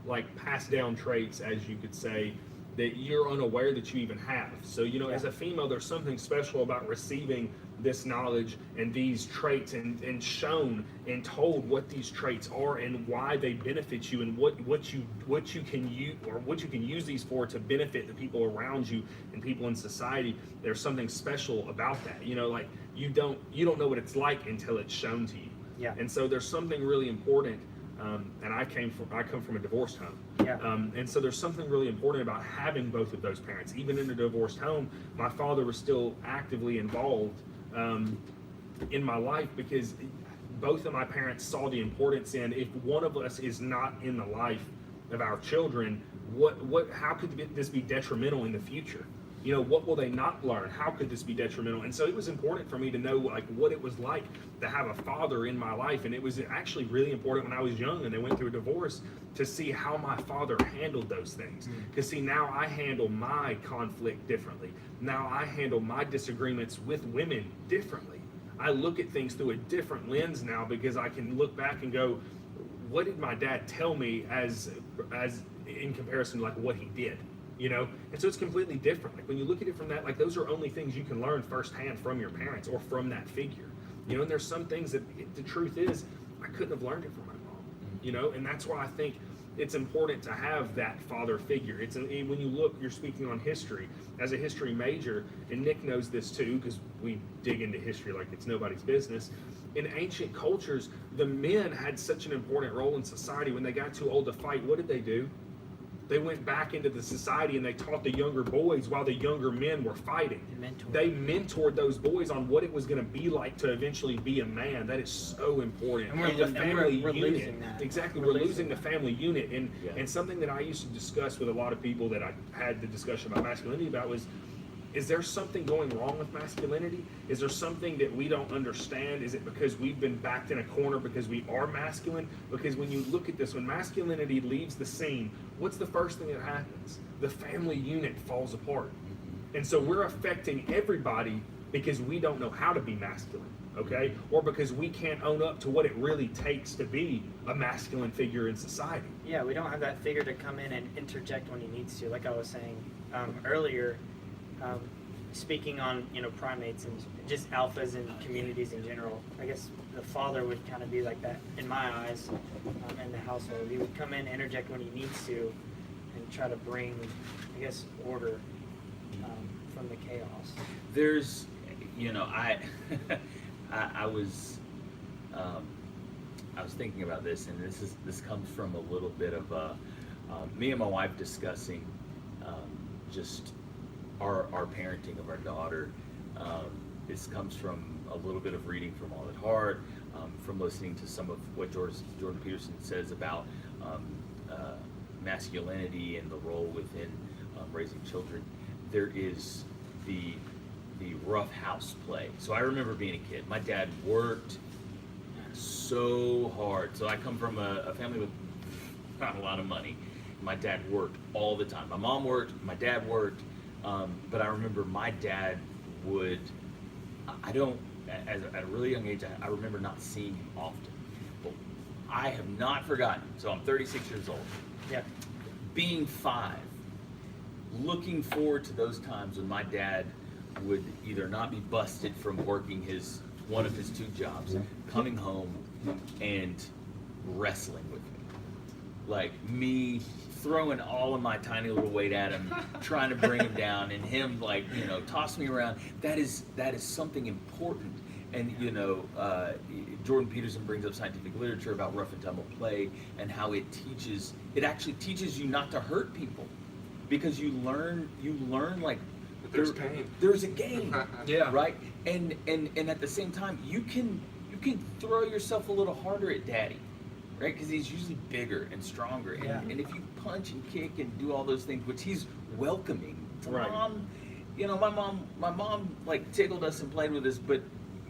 like passed down traits, as you could say, that you're unaware that you even have. So as Yeah. a female, there's something special about receiving this knowledge and these traits, and shown and told what these traits are and why they benefit you, and what you can use, or what you can use these for to benefit the people around you and people in society. There's something special about that. Like you don't know what it's like until it's shown to you. Yeah. And so there's something really important. And I come from a divorced home. Yeah. And so there's something really important about having both of those parents. Even in a divorced home, my father was still actively involved in my life, because both of my parents saw the importance in, if one of us is not in the life of our children, how could this be detrimental in the future? What will they not learn? How could this be detrimental? And so it was important for me to know like what it was like to have a father in my life. And it was actually really important when I was young and they went through a divorce to see how my father handled those things. Because see, now I handle my conflict differently. Now I handle my disagreements with women differently. I look at things through a different lens now, because I can look back and go, what did my dad tell me as in comparison to like what he did? And so it's completely different. Like when you look at it from that, like those are only things you can learn firsthand from your parents or from that figure. And there's some things that the truth is I couldn't have learned it from my mom. And that's why I think it's important to have that father figure. When you look, you're speaking on history as a history major, and Nick knows this too because we dig into history like it's nobody's business. In ancient cultures, the men had such an important role in society. When they got too old to fight, what did they do? They went back into the society and they taught the younger boys while the younger men were fighting. They mentored those boys on what it was going to be like to eventually be a man. That is so important. And we're- the and family we're unit. losing that. Exactly, We're we're losing losing the that. family unit. And Yeah. and something that I used to discuss with a lot of people that I had the discussion about masculinity about was, is there something going wrong with masculinity? Is there something that we don't understand? Is it because we've been backed in a corner because we are masculine? Because when you look at this, when masculinity leaves the scene, what's the first thing that happens? The family unit falls apart. And so we're affecting everybody because we don't know how to be masculine, okay? Or because we can't own up to what it really takes to be a masculine figure in society. Yeah, we don't have that figure to come in and interject when he needs to. Like I was saying earlier, speaking on primates and just alphas and communities in general. I guess the father would kind of be like that in my eyes in the household. He would come in, interject when he needs to, and try to bring, I guess, order from the chaos. There's, I I was thinking about this, and this comes from a little bit of me and my wife discussing just our parenting of our daughter. This comes from a little bit of reading from All At Heart, from listening to some of what Jordan Peterson says about masculinity and the role within raising children. There is the rough house play. So I remember being a kid. My dad worked so hard. So I come from a family with not a lot of money. My dad worked all the time. My mom worked, my dad worked, but I remember my dad would, at a really young age, I remember not seeing him often. But I have not forgotten, so I'm 36 years old. Yeah. Being 5, looking forward to those times when my dad would either not be busted from working one of his 2 jobs, coming home and wrestling with me. Like me throwing all of my tiny little weight at him, trying to bring him down, and him toss me around. That is something important. And Jordan Peterson brings up scientific literature about rough and tumble play and how it actually teaches you not to hurt people, because you learn like There's pain. There's a game. Yeah. Right? And at the same time, you can throw yourself a little harder at daddy, right? Because he's usually bigger and stronger. And, Yeah. and if you punch and kick and do all those things, which he's welcoming. Right. My mom like tickled us and played with us, but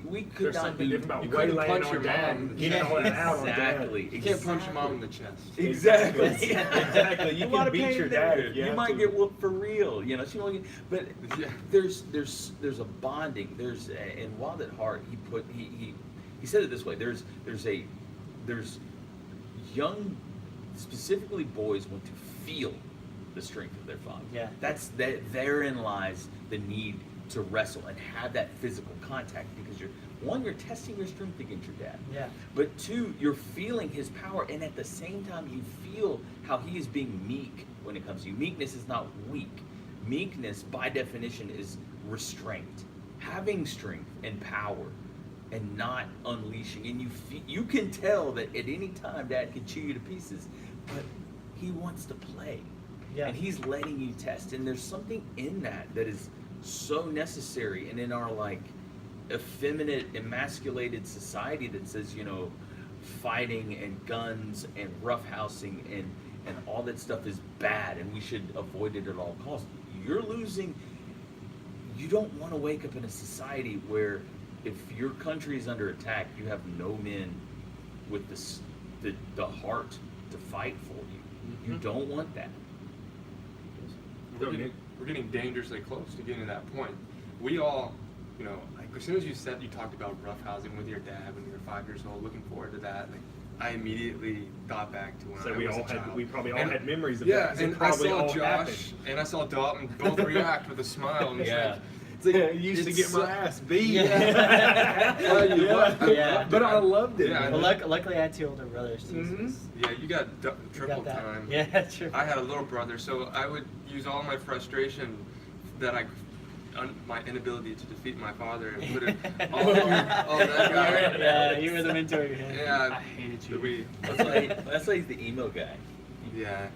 we could There's not something do different You about couldn't waylaying punch on your dad. mom. Getting all that out on dad. Exactly. You can't punch your mom in the chest. Exactly. Exactly. You A lot can of beat pain your there. dad if you have might to. get whooped for real. She won't get, but Yeah. there's a bonding. In Wild at Heart, he said it this way. There's young, specifically boys, want to feel the strength of their father. Yeah. Therein lies the need to wrestle and have that physical contact, because you're testing your strength against your dad. Yeah. But 2, you're feeling his power, and at the same time, you feel how he is being meek when it comes to you. Meekness is not weak. Meekness, by definition, is restraint, having strength and power, and not unleashing. And you can tell that at any time Dad can chew you to pieces, but he wants to play, Yeah. and he's letting you test. And there's something in that is so necessary, and in our effeminate, emasculated society that says fighting and guns and roughhousing and all that stuff is bad and we should avoid it at all costs. You don't want to wake up in a society where if your country is under attack, you have no men with the heart to fight for you. You don't want that. We're getting dangerously close to getting to that point. We all, as soon as you talked about roughhousing with your dad when you were 5 years old, looking forward to that, I immediately thought back to when So I we was all a child. we probably all And- had memories of Yeah, that. 'cause it and I probably saw all Josh happened. and I saw Dalton both react with a smile. And Yeah. It's like, I used to It's get my so- ass beat. Yeah. Yeah. But I loved it. Yeah, Well, luckily I had 2 older brothers too. so Mhm. Yeah, you got we triple got that. time. Yeah, true. I had a little brother, so I would use all my frustration that my inability to defeat my father and put it all over that guy. Yeah, you were the mentor. Yeah, I hated you. we, That's why he's the emo guy. Yeah.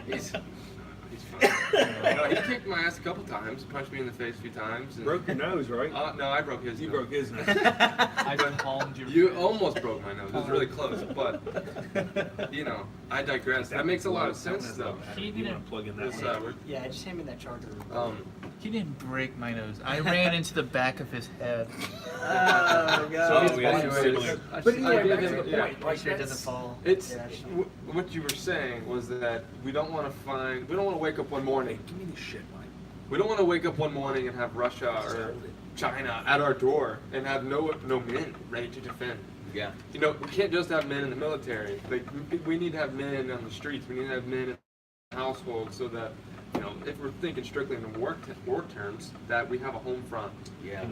He's fine. No, he kicked my ass a couple times, punched me in the face a few times. And, Broke your nose, right? no, I broke his You nose. broke his nose. I palmed your You face. almost broke my nose. It was really close, but you know, I digress. That makes a lot of sense, though. You want to plug in that This, one? Yeah, just hand me that charger. He didn't break my nose. I ran into the back of his head. Oh, God. So we had some similar. But anyway, I back did to it, the yeah. point. Make Like, sure it that's- doesn't fall. It's Yeah, just- what you were saying was that we don't want to wake up one morning. Give me this shit, Mike. We don't want to wake up one morning and have Russia or China at our door and have no men ready to defend. Yeah. You know, we can't just have men in the military. Like we need to have men on the streets. We need to have men in the household so that, you know, if we're thinking strictly in the war terms, that we have a home front. Yeah.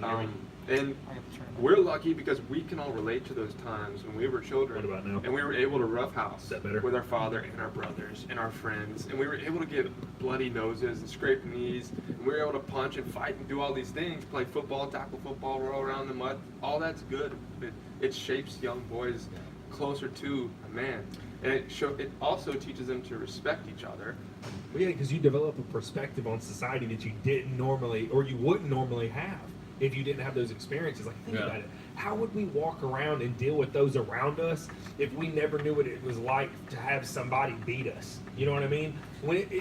And I got the turn. we're lucky because we can all relate to those times when we were children. What about now? And we were able to roughhouse Is that better? with our father and our brothers and our friends. And we were able to get bloody noses and scraped knees. And we were able to punch and fight and do all these things. Play football, tackle football, roll around in the mud. All that's good. It shapes young boys closer to a man. And it also teaches them to respect each other. Well, yeah, because you develop a perspective on society that you didn't normally, or you wouldn't normally have if you didn't have those experiences. Like, think Yeah. about it. How would we walk around and deal with those around us if we never knew what it was like to have somebody beat us? You know what I mean?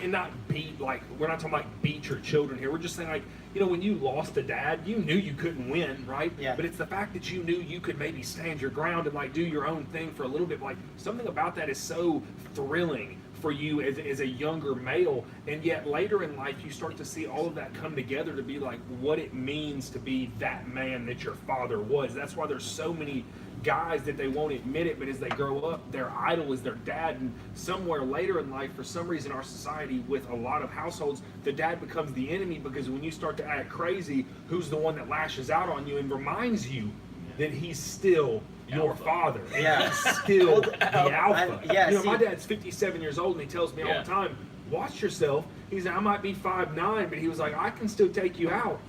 And not beat, like, we're not talking like beat your children here. We're just saying, like, you know, when you lost a dad, you knew you couldn't win, right? Yeah. But it's the fact that you knew you could maybe stand your ground and, like, do your own thing for a little bit. Like, something about that is so thrilling for you as a younger male, and yet later in life you start to see all of that come together to be like what it means to be that man that your father was. That's why there's so many guys that they won't admit it, but as they grow up, their idol is their dad. And somewhere later in life, for some reason, our society, with a lot of households, the dad becomes the enemy, because when you start to act crazy, who's the one that lashes out on you and reminds you that he's still your Alpha. father? And Yeah. he's still the alpha. Yeah, you know, my see- dad's 57 years old, and he tells me all Yeah. the time, watch yourself. He's like, I might be 5'9", but he was like, I can still take you out.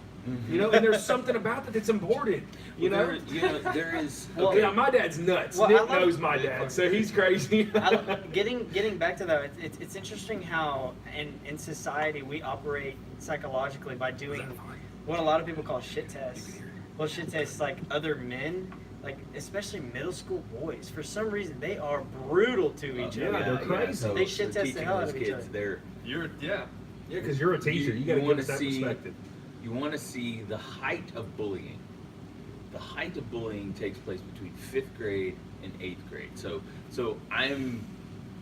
You know, and there's something about that that's important. You know? There is. Well, Yeah, my dad's nuts. Well, I Nick love- knows my dad, so he's crazy. Getting back to that, it's interesting how in society we operate psychologically by doing what a lot of people call shit tests. Well, shit tests like other men, like especially middle school boys. For some reason, they are brutal to each yeah, other. they're crazy. So, They shit test the teaching hell out those of each kids, other. they're Yeah. Yeah, because you're a teacher. You got to give wanna us that see- perspective. You want to see the height of bullying. The height of bullying takes place between 5th grade and 8th grade. So I'm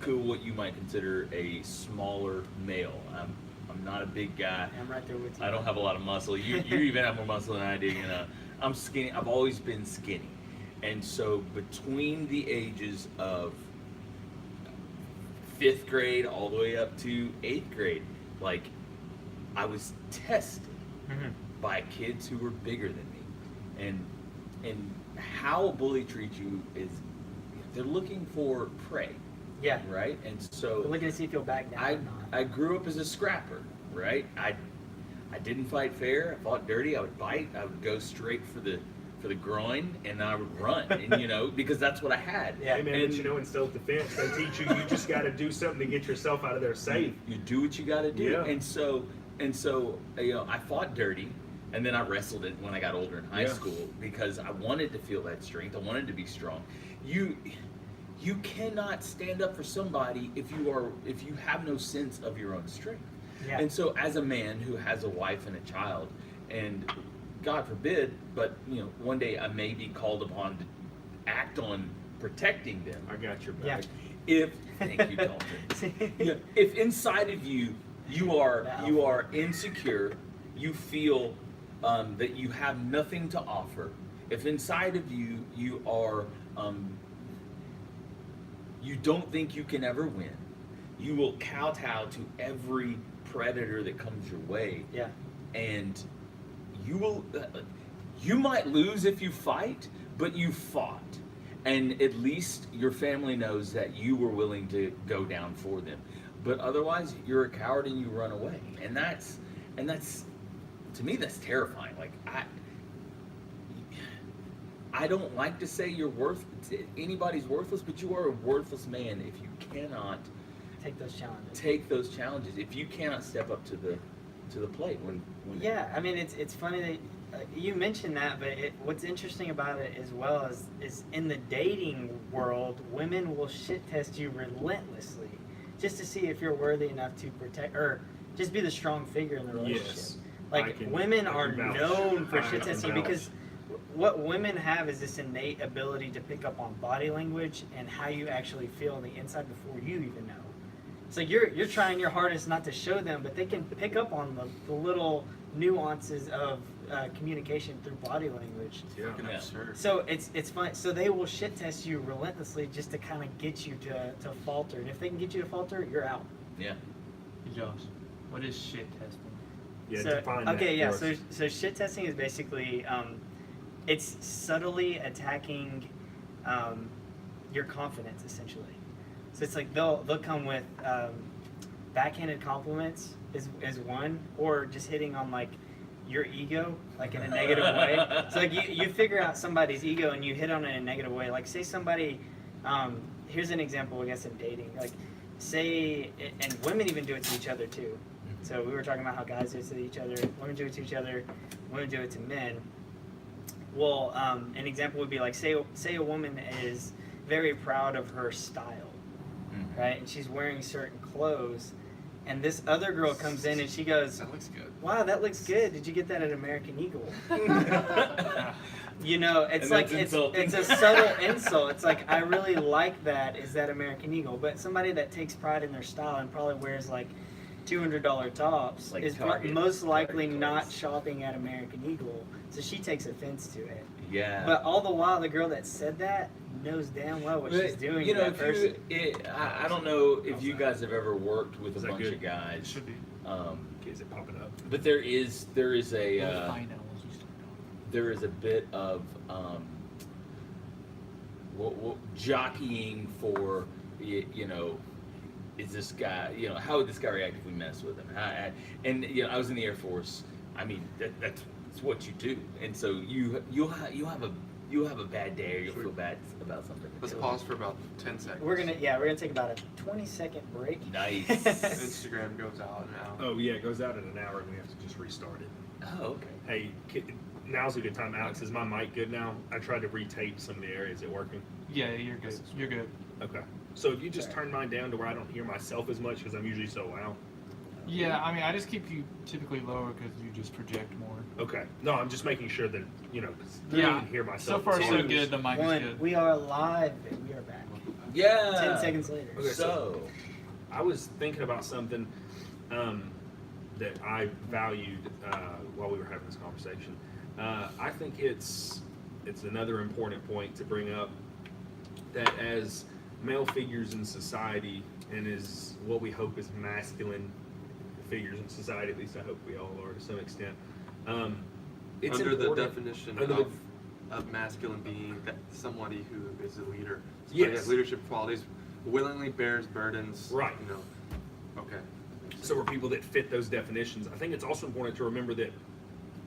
cool, what you might consider a smaller male. I'm not a big guy. I'm right there with you. I don't have a lot of muscle. You even have more muscle than I do. You know, I'm skinny. I've always been skinny, and so between the ages of 5th grade all the way up to 8th grade, like, I was tested Mhm. by kids who were bigger than me, and how a bully treats you is they're looking for prey, Yeah. right? And We're so looking to see if you'll back down or not. I grew up as a scrapper, right? I didn't fight fair. I fought dirty. I would bite. I would go straight for the groin, and I would run, and you know, because that's what I had. Yeah. Hey man, And but you know, in self-defense, they teach you just got to do something to get yourself out of there safe. You do what you got to do. Yeah. And so you know, I fought dirty, and then I wrestled it when I got older in high Yeah. school, because I wanted to feel that strength. I wanted to be strong. You cannot stand up for somebody if you have no sense of your own strength. Yeah. And so, as a man who has a wife and a child, and God forbid, but you know, one day I may be called upon to act on protecting them. I got your Yeah. back. Thank you, Dalton. Yeah, if inside of you you are insecure, you feel that you have nothing to offer. If inside of you you are you don't think you can ever win, you will kowtow to every predator that comes your way, Yeah. and you will you might lose if you fight, but you fought, and at least your family knows that you were willing to go down for them. But otherwise, you're a coward and you run away, and that's to me, that's terrifying. Like, I don't like to say anybody's worthless, but you are a worthless man if you cannot take those challenges. Take those challenges. If you cannot step up to the plate when Yeah, I mean, it's funny that you mentioned that, but what's interesting about it as well is in the dating world, women will shit test you relentlessly just to see if you're worthy enough to protect or just be the strong figure in the relationship. Yes. Like women are vouch. known for I shit can testing vouch. because what women have is this innate ability to pick up on body language and how you actually feel on the inside before you even know. It's like you're trying your hardest not to show them, but they can pick up on the little nuances of communication through body language. Yeah. Fucking Yeah. absurd. So it's fun. So they will shit test you relentlessly just to kind of get you to falter. And if they can get you to falter, you're out. yeah. Josh, what is shit testing? Yeah, So, define that okay, yeah. for us. So shit testing is basically it's subtly attacking your confidence essentially. So it's like they'll come with backhanded compliments is one, or just hitting on like your ego like in a negative way. So like you figure out somebody's ego and you hit on it in a negative way. Like say somebody here's an example I guess in dating. Like say and women even do it to each other too. So we were talking about how guys do it to each other, women do it to each other, women do it to men. Well, an example would be like say a woman is very proud of her style, right? And she's wearing certain clothes, and this other girl comes in and she goes, That looks good. "Wow, that looks good. Did you get that at American Eagle?" You know, it's And like that's insulting. it's a subtle insult. It's like I really like that. Is that American Eagle? But somebody that takes pride in their style and probably wears like $200 tops Like is Target. most likely Target not clothes. shopping at American Eagle, so she takes offense to it. Yeah. But all the while, the girl that said that knows damn well what she's doing. You to know, that person. I don't know if you guys have ever worked with a Is that bunch good? of guys. It should be. Is it popping up? But there is We'll a find out once we start talking. there is a bit of jockeying for you know, is this guy, you know, how would this guy react if we mess with him? And you know, I was in the Air Force. I mean, that's what you do, and so you'll have a bad day or you'll feel bad about something. Let's pause for about 10 seconds. We're gonna take about a 20-second break. Nice. Instagram goes out now. Oh yeah, it goes out in an hour and we have to just restart it. Oh, okay. Hey, now's a good time. Alex, is my mic good now? I tried to retape some of the areas. Is it working? Yeah, you're good. You're good. Okay. So if you just turn mine down to where I don't hear myself as much because I'm usually so loud. Yeah, I mean, I just keep you typically lower because you just project more. Okay. No, I'm just making sure that, you know, 'cause I Yeah. can hear So myself. far, as so hard. good. The mic is One, good. we are live and we are back. Yeah. 10 seconds later. Okay, So, I was thinking about something that I valued while we were having this conversation. I think it's another important point to bring up that as male figures in society and as what we hope is masculine figures in society, at least I hope we all are to some extent. It's Under the important- definition under the- of masculine being that somebody who is a leader, somebody Yes. has leadership qualities, willingly bears burdens. Right. You know. Okay. So are people that fit those definitions. I think it's also important to remember that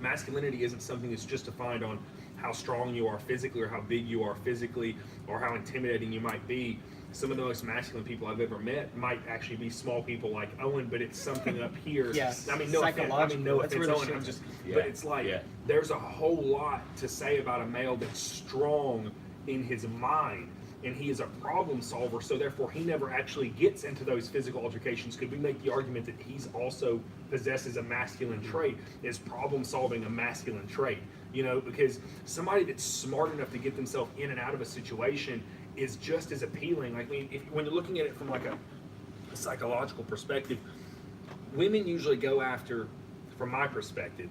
masculinity isn't something that's just defined on how strong you are physically or how big you are physically or how intimidating you might be. Some of the most masculine people I've ever met might actually be small people like Owen, but it's something up here. Yeah, I mean, no offense, that's where the Owen. shit I'm is. just, Yeah, but it's like yeah. there's a whole lot to say about a male that's strong in his mind. And he is a problem solver, so therefore he never actually gets into those physical altercations. Could we make the argument that he's also possesses a masculine trait? Is problem solving a masculine trait? You know, because somebody that's smart enough to get themselves in and out of a situation is just as appealing. Like when you're looking at it from like a psychological perspective, women usually go after, from my perspective,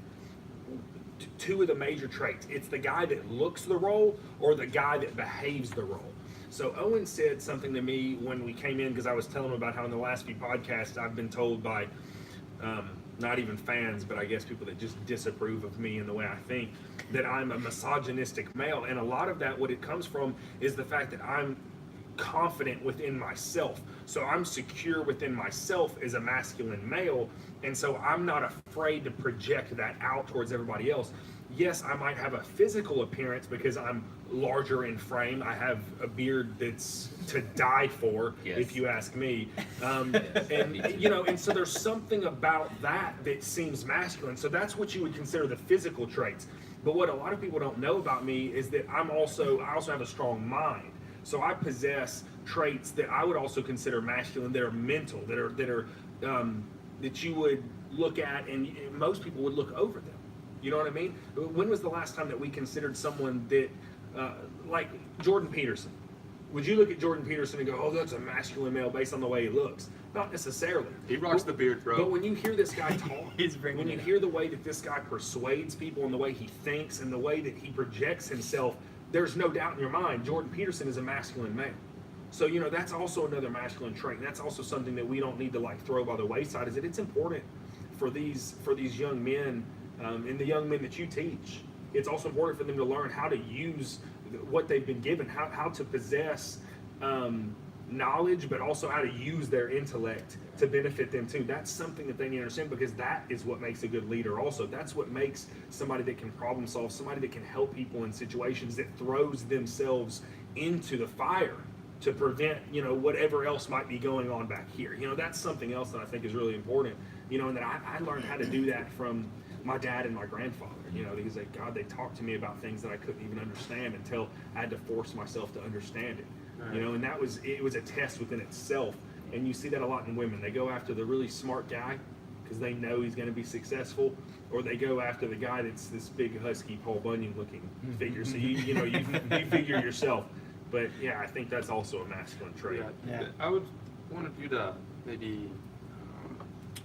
two of the major traits. It's the guy that looks the role or the guy that behaves the role. So Owen said something to me when we came in, because I was telling him about how in the last few podcasts I've been told by not even fans, but I guess people that just disapprove of me and the way I think, that I'm a misogynistic male. And a lot of that, what it comes from, is the fact that I'm confident within myself. So I'm secure within myself as a masculine male, and so I'm not afraid to project that out towards everybody else. Yes, I might have a physical appearance because I'm larger in frame. I have a beard that's to die for, Yes. if you ask me. Me too. And so there's something about that seems masculine. So that's what you would consider the physical traits. But what a lot of people don't know about me is that I also have a strong mind. So I possess traits that I would also consider masculine, that are mental, that you would look at, and most people would look over them. You know what I mean? When was the last time that we considered someone that, like Jordan Peterson? Would you look at Jordan Peterson and go, "Oh, that's a masculine male" based on the way he looks? Not necessarily. He rocks the beard, bro. But when you hear this guy talk, He's bringing when you it hear the way that this guy persuades people and the way he thinks and the way that he projects himself, there's no doubt in your mind Jordan Peterson is a masculine male. So that's also another masculine trait, and that's also something that we don't need to like throw by the wayside. Is that it's important for these young men and the young men that you teach. It's also important for them to learn how to use what they've been given, how to possess knowledge, but also how to use their intellect to benefit them too. That's something that they need to understand, because that is what makes a good leader also. That's what makes somebody that can problem solve, somebody that can help people in situations, that throws themselves into the fire to prevent, whatever else might be going on back here. That's something else that I think is really important, and that I learned how to do that from my dad and my grandfather, because they talked to me about things that I couldn't even understand until I had to force myself to understand it. Right. And it was a test within itself. And you see that a lot in women. They go after the really smart guy because they know he's going to be successful, or they go after the guy that's this big husky Paul Bunyan looking figure. So you figure yourself. But yeah, I think that's also a masculine trait. Yeah. I would wanted you to maybe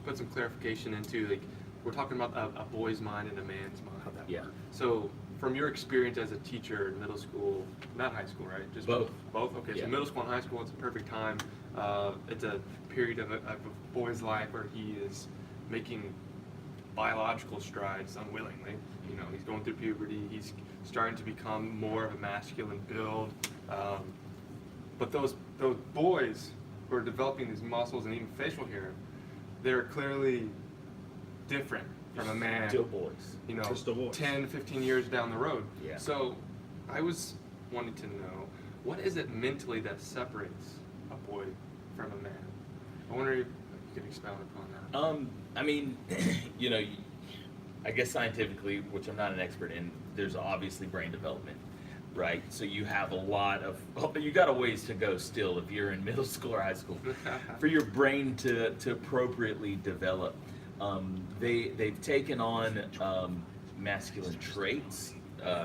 put some clarification into, like, we're talking about a boy's mind and a man's mind. How that Yeah. works. So from your experience as a teacher in middle school, not high school, right? Just Both. Both. Okay. Yeah. So middle school and high school, it's a perfect time. It's a period of a boy's life where he is making biological strides unwillingly. He's going through puberty. He's starting to become more of a masculine build. But those boys who are developing these muscles and even facial hair, they're clearly different from a man. Still boys. Just a voice. 10, 15 years down the road. Yeah. So I was wanting to know, what is it mentally that separates a boy from a man? I wonder if you could expound upon that. I mean, I guess scientifically, which I'm not an expert in, there's obviously brain development, right? So you have you got a ways to go still if you're in middle school or high school for your brain to appropriately develop. They've taken on masculine traits,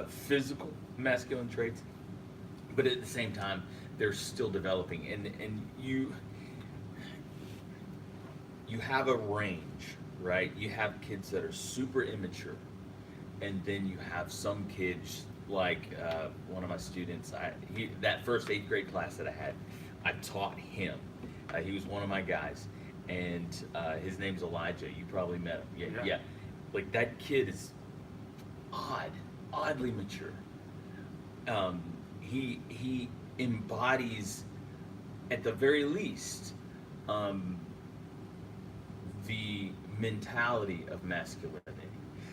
physical masculine traits, but at the same time, they're still developing. And you have a range, right? You have kids that are super immature, and then you have some kids like one of my students. That first 8th grade class that I taught him. He was one of my guys, and his name's Elijah. You probably met him. Yeah. Like, that kid is oddly mature. He embodies, at the very least, the mentality of masculinity.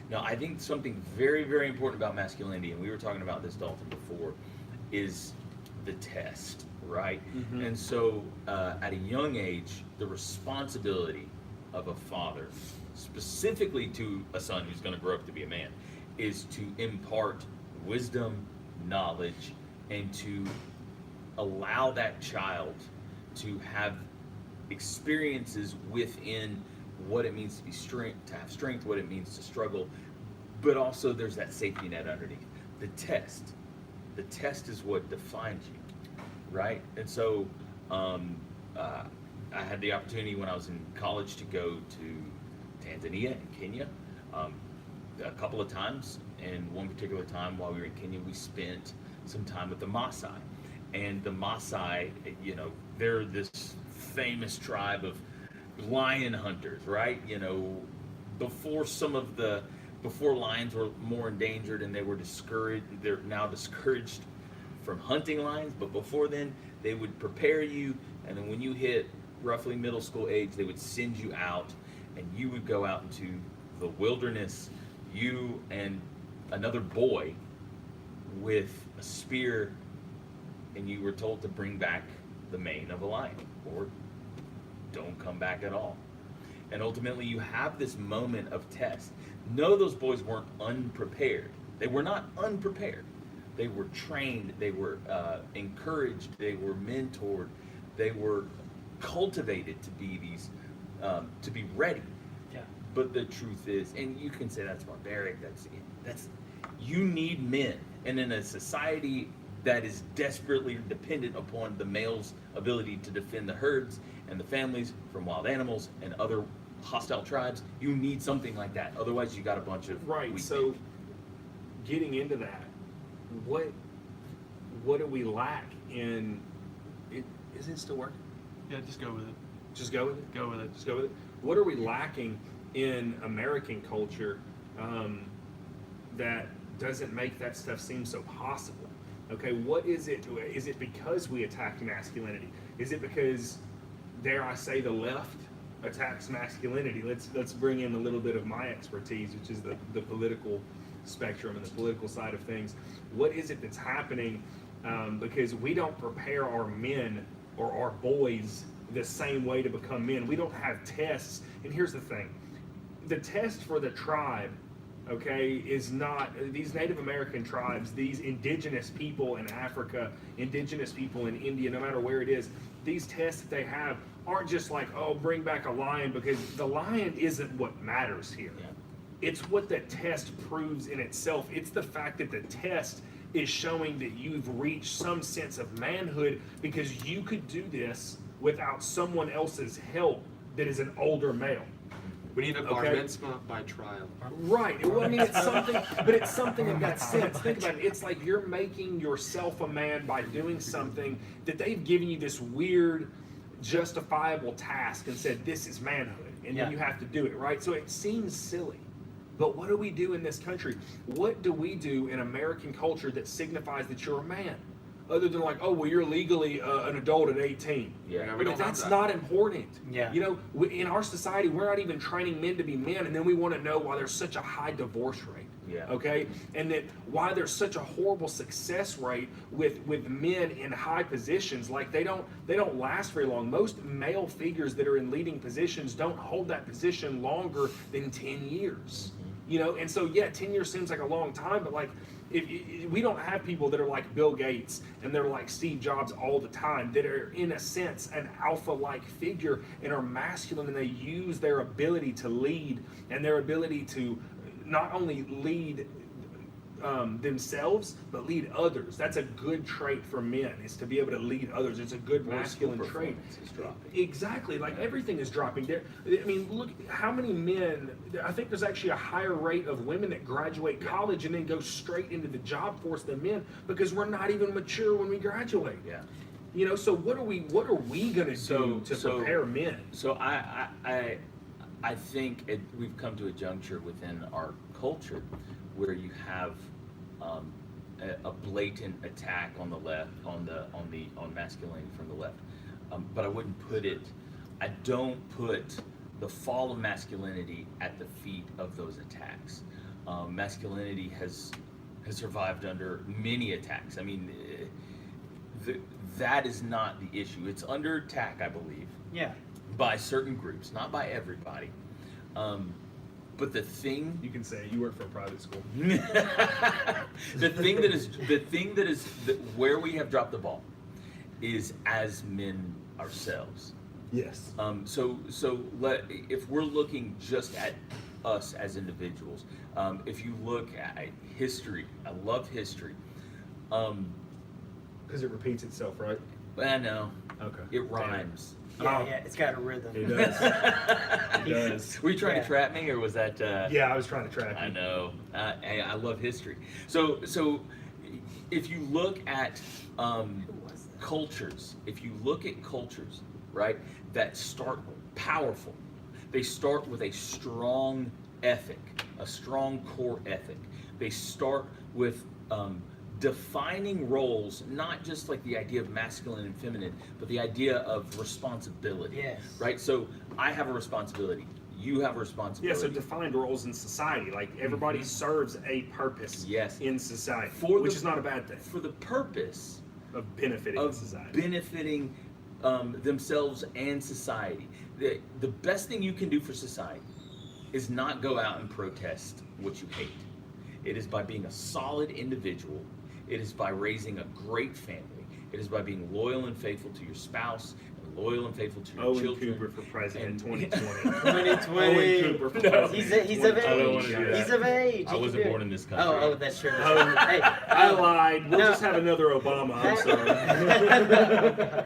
Now, I think something very, very important about masculinity, and we were talking about this, Dalton, before, is the test, right? Mm-hmm. And so, at a young age, the responsibility of a father, specifically to a son who's going to grow up to be a man, is to impart wisdom, knowledge, and to allow that child to have experiences within what it means to have strength, what it means to struggle, but also there's that safety net underneath. The test is what defines you, right? And so I had the opportunity when I was in college to go to Tanzania and Kenya a couple of times, and one particular time while we were in Kenya, we spent some time with the Maasai. And the Maasai, they're this famous tribe of lion hunters, right? Before lions were more endangered and they're now discouraged from hunting lions, but before then, they would prepare you, and then when you hit roughly middle school age, they would send you out, and you would go out into the wilderness, you and another boy with a spear and you were told to bring back the mane of a lion or don't come back at all. And ultimately you have this moment of test. No, those boys weren't unprepared. They were not unprepared. They were trained, they were encouraged, they were mentored, they were cultivated to be these, to be ready. Yeah. But the truth is, and you can say that's barbaric, that's you need men. And in a society that is desperately dependent upon the male's ability to defend the herds and the families from wild animals and other hostile tribes, you need something like that. Otherwise, you got a bunch of Right. weak So, men. getting into that, what do we lack in it? Is it still working? Yeah, just go with it. Just go with it. Go with it. Just go with it. What are we lacking in American culture that doesn't make that stuff seem so possible? Okay, what is it? Is it because we attack masculinity? Is it because, dare I say, the left attacks masculinity? Let's bring in a little bit of my expertise, which is the political spectrum and the political side of things. What is it that's happening? Because we don't prepare our men or our boys the same way to become men. We don't have tests. And here's the thing. The test for the tribe, okay, is not these Native American tribes, these indigenous people in Africa, indigenous people in India, no matter where it is, these tests that they have aren't just like, oh, bring back a lion, because the lion isn't what matters here. Yeah. It's what the test proves in itself. It's the fact that the test is showing that you've reached some sense of manhood because you could do this without someone else's help that is an older male. We need a bar Okay. mitzvah by trial. Right. Well, I mean, it's something, but it's something in that sense. Think about it. It's like you're making yourself a man by doing something that they've given you this weird, justifiable task and said, this is manhood. And Yeah. then you have to do it, right? So it seems silly. But what do we do in this country? What do we do in American culture that signifies that you're a man? Other than like, oh, well, you're legally an adult at 18. Yeah. We But don't have that's that. not important. Yeah. You know, in our society, we're not even training men to be men, and then we want to know why there's such a high divorce rate. Yeah. Okay, and that why there's such a horrible success rate with men in high positions. Like they don't last very long. Most male figures that are in leading positions don't hold that position longer than 10 years. You know, and so yeah, 10 years seems like a long time, but like if we don't have people that are like Bill Gates and they're like Steve Jobs all the time, that are in a sense an alpha-like figure and are masculine, and they use their ability to lead and their ability to not only lead themselves but lead others. That's a good trait for men, is to be able to lead others. It's a good Or masculine school trait. performance is dropping. Exactly, like everything is dropping there. I mean, look how many men. I think there's actually a higher rate of women that graduate college and then go straight into the job force than men, because we're not even mature when we graduate. Yeah. You know, so what are we gonna do to prepare men? So I think we've come to a juncture within our culture where you have a blatant attack on the left, on masculinity from the left. But I don't put the fall of masculinity at the feet of those attacks. Masculinity has survived under many attacks. I mean, that is not the issue. It's under attack, I believe, Yeah. by certain groups, not by everybody. But the thing You can say you work for a private school. the thing that is where we have dropped the ball is as men ourselves. Yes. If we're looking just at us as individuals, if you look at history, I love history. Because it repeats itself, right? I know Okay. it rhymes. Yeah, Oh. yeah, it's got a rhythm. It does. It does. Were you trying Yeah. to trap me, or was that? Yeah, I was trying to track you. I know. I love history. So if you look at cultures, right, that start powerful, they start with a strong ethic, a strong core ethic. They start with defining roles, not just like the idea of masculine and feminine, but the idea of responsibility. Yes. Right? So I have a responsibility. You have a Yeah, responsibility. so defined roles in society. Like everybody serves a purpose Yes. in society, For which the- is not a bad thing, for the purpose of benefiting of society. benefiting themselves and society. The best thing you can do for society is not go out and protest what you hate. It is by being a solid individual. It is by raising a great family. It is by being loyal and faithful to your spouse, and loyal and faithful to your Owen children. Cooper for president and- 2020. 2020. Owen Cooper for president. He's of 2020. I don't wanna age. do that. He's of age. I He wasn't can do born it. in this country. Oh, that's true. Oh, Hey, I lied. We'll No. just have another Obama. I'm sorry.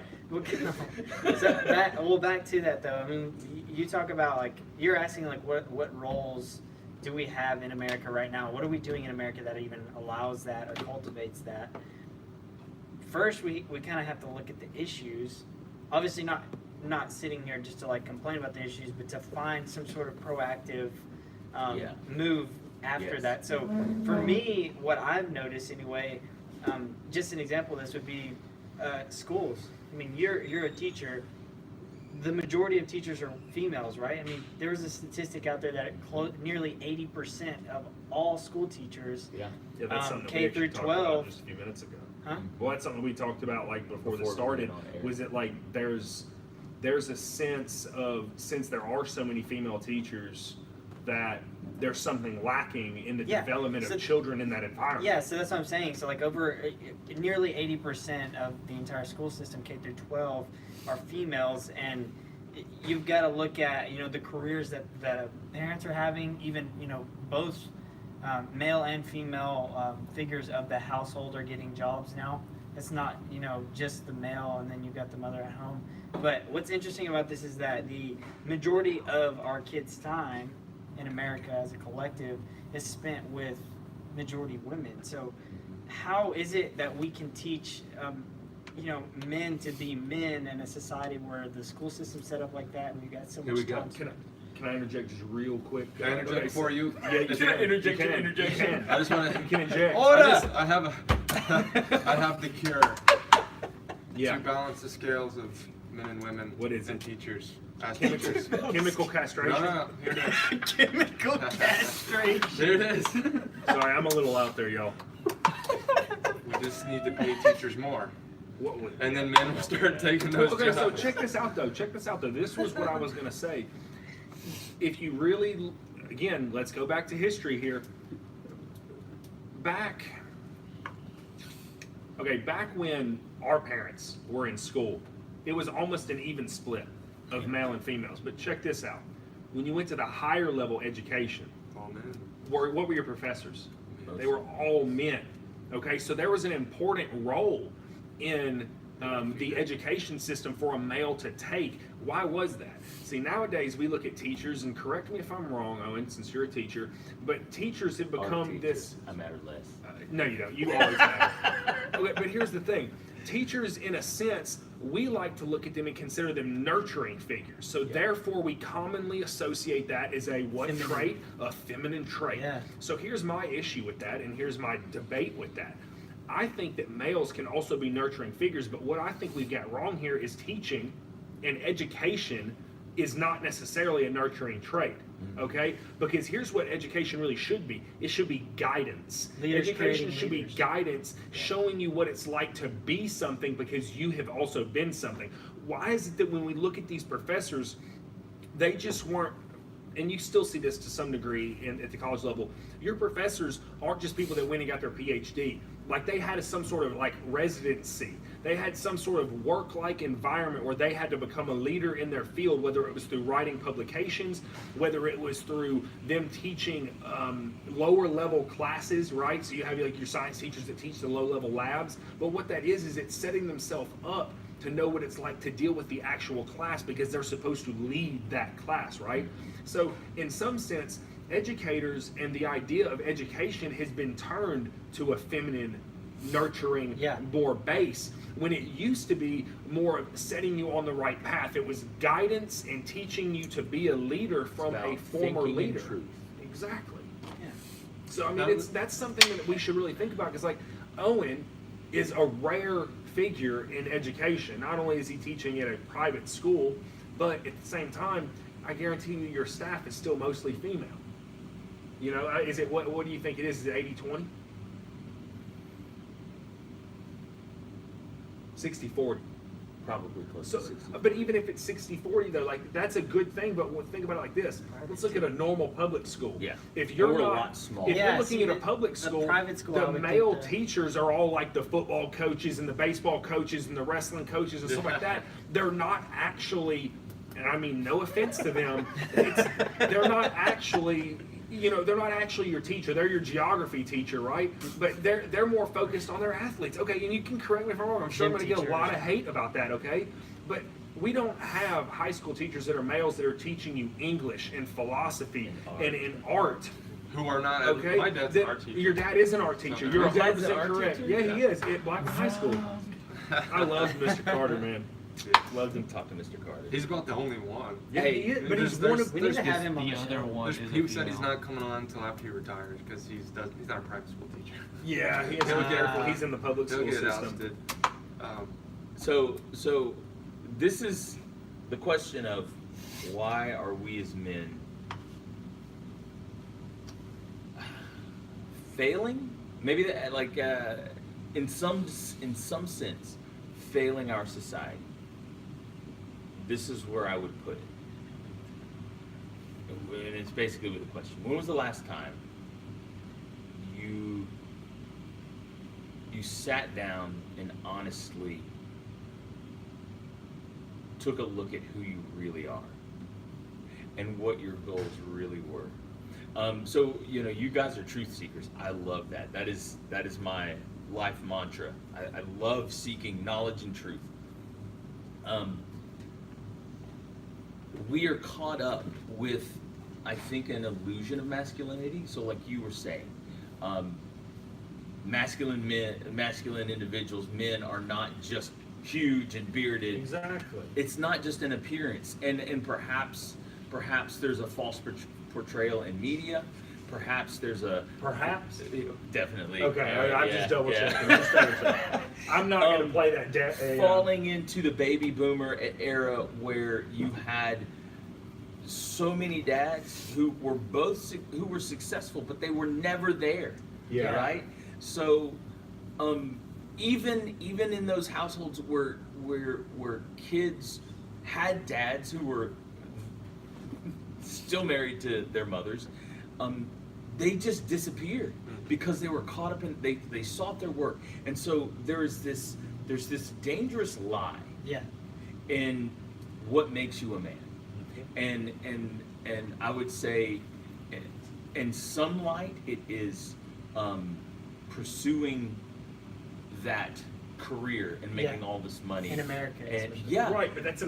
So back to that though. I mean, you talk about like you're asking like what roles do we have in America right now? What are we doing in America that even allows that or cultivates that? First, we kind of have to look at the issues. Obviously, not sitting here just to like complain about the issues, but to find some sort of proactive Yeah. move after Yes. that. So for me, what I've noticed anyway, just an example of this would be schools. I mean, you're a teacher. The majority of teachers are females, right? I mean, there was a statistic out there that nearly 80% of all school teachers, Yeah, that's something that K we actually through talked about 12. just a few minutes ago. huh? Well, that's something we talked about like before this Before we started. went on air. Was it like there's a sense of, since there are so many female teachers, that there's something lacking in the Yeah, development so- of children in that environment. Yeah, so that's what I'm saying. So like over nearly 80% of the entire school system, K through 12, are females, and you've got to look at the careers that parents are having. Even both male and female figures of the household are getting jobs now. It's not just the male and then you've got the mother at home. But what's interesting about this is that the majority of our kids' time in America as a collective is spent with majority women. So how is it that we can teach men to be men in a society where the school system's set up like that and we've got so Here much we go. time? Can I interject just real quick? Can I interject before you? Yeah, you can. Interjection, You can. interjection. You can. I just want You to. can inject. I have the cure Yeah. to balance the scales of men and women. What is and it? teachers as Chemical, teachers. chemical No, castration. no, here it is. Chemical castration. There it is. Sorry, I'm a little out there, y'all. We just need to pay teachers more, What would? and then men will start taking those Okay, jobs. so check this out though. Check this out though. This was what I was gonna say. If you really, again, let's go back to history here. Back when our parents were in school, it was almost an even split of male and females. But check this out. When you went to the higher level education, Oh, man. what were your professors? They were all men. Okay, so there was an important role in the education system for a male to take. Why was that? See, nowadays we look at teachers, and correct me if I'm wrong, Owen, since you're a teacher, but teachers have Our become teachers, this. I matter less. No, you don't. You always matter. Okay, but here's the thing. Teachers, in a sense, we like to look at them and consider them nurturing figures. So therefore, we commonly associate that as a what Feminine. trait? A feminine trait. Yeah. So here's my issue with that, and here's my debate with that. I think that males can also be nurturing figures, but what I think we've got wrong here is teaching and education is not necessarily a nurturing trait. Okay? Because here's what education really should be. It should be guidance. Leaders Education creating should leaders. be guidance, showing you what it's like to be something because you have also been something. Why is it that when we look at these professors, they just weren't, and you still see this to some degree at the college level, your professors aren't just people that went and got their PhD. Like they had some sort of like residency. They had some sort of work-like environment where they had to become a leader in their field, whether it was through writing publications, whether it was through them teaching lower level classes, right? So you have like your science teachers that teach the low level labs. But what that is it's setting themselves up to know what it's like to deal with the actual class because they're supposed to lead that class, right? So in some sense, educators and the idea of education has been turned to a feminine, nurturing, more base, when it used to be more of setting you on the right path. It was guidance and teaching you to be a leader from a former thinking in leader. truth. Exactly. Yeah. So I mean, that's something that we should really think about because like Owen is a rare figure in education. Not only is he teaching at a private school, but at the same time, I guarantee you your staff is still mostly female. You know, is it, what do you think it is? Is it 80-20? 60-40. Probably close So, to 60. but even if it's 60-40 though, like that's a good thing. But think about it like this: let's look at a normal public school. Yeah. If you're We're a not, lot smaller. if Yeah, you're looking see, at a public a school, private school, I the would male think that- teachers are all like the football coaches and the baseball coaches and the wrestling coaches and stuff like that. They're not actually, and I mean no offense to them, they're not actually. You know, they're not actually your teacher. They're your geography teacher, right? But they're more focused on their athletes. Okay, and you can correct me if I'm wrong. I'm sure I'm Gym going to get a teachers. lot of hate about that, okay? But we don't have high school teachers that are males that are teaching you English and philosophy and in art. Who are not? Okay, My dad's That- an art teacher. Your dad is an art teacher. Okay. You're Your dad's an 100% art correct. teacher? Yeah, he is at Blackman High School. I love Mr. Carter, man. Love to talk to Mr. Carter. He's about the only one. Yeah, Hey, he is, but he's there's- one of. We need to There's have him on the the other show. one. There's is a people said he's female. not coming on until after he retires because he's not a private school teacher. Yeah, he is. Be careful. He's in the public He'll school get system. ousted. So this is the question of why are we as men failing? Maybe that, like in some sense, failing our society. This is where I would put it. And it's basically with a question. When was the last time you sat down and honestly took a look at who you really are and what your goals really were? So you guys are truth seekers. I love that. That is my life mantra. I love seeking knowledge and truth. We are caught up with, I think, an illusion of masculinity. So like you were saying, masculine individuals, men are not just huge and bearded. Exactly. It's not just an appearance, and perhaps there's a false portrayal in media. Perhaps there's a definitely. Okay, I'm yeah, just double yeah. checking. Just double checking. I'm not going to play that. Falling into the baby boomer era where you had so many dads who were successful, but they were never there. Yeah. Right. So, even in those households where kids had dads who were still married to their mothers, they just disappeared because they were caught up in they sought their work, and so there's this dangerous lie Yeah. in what makes you a man, and I would say, in some light, it is pursuing that career and making Yeah. all this money In America, and especially. yeah, Right, but that's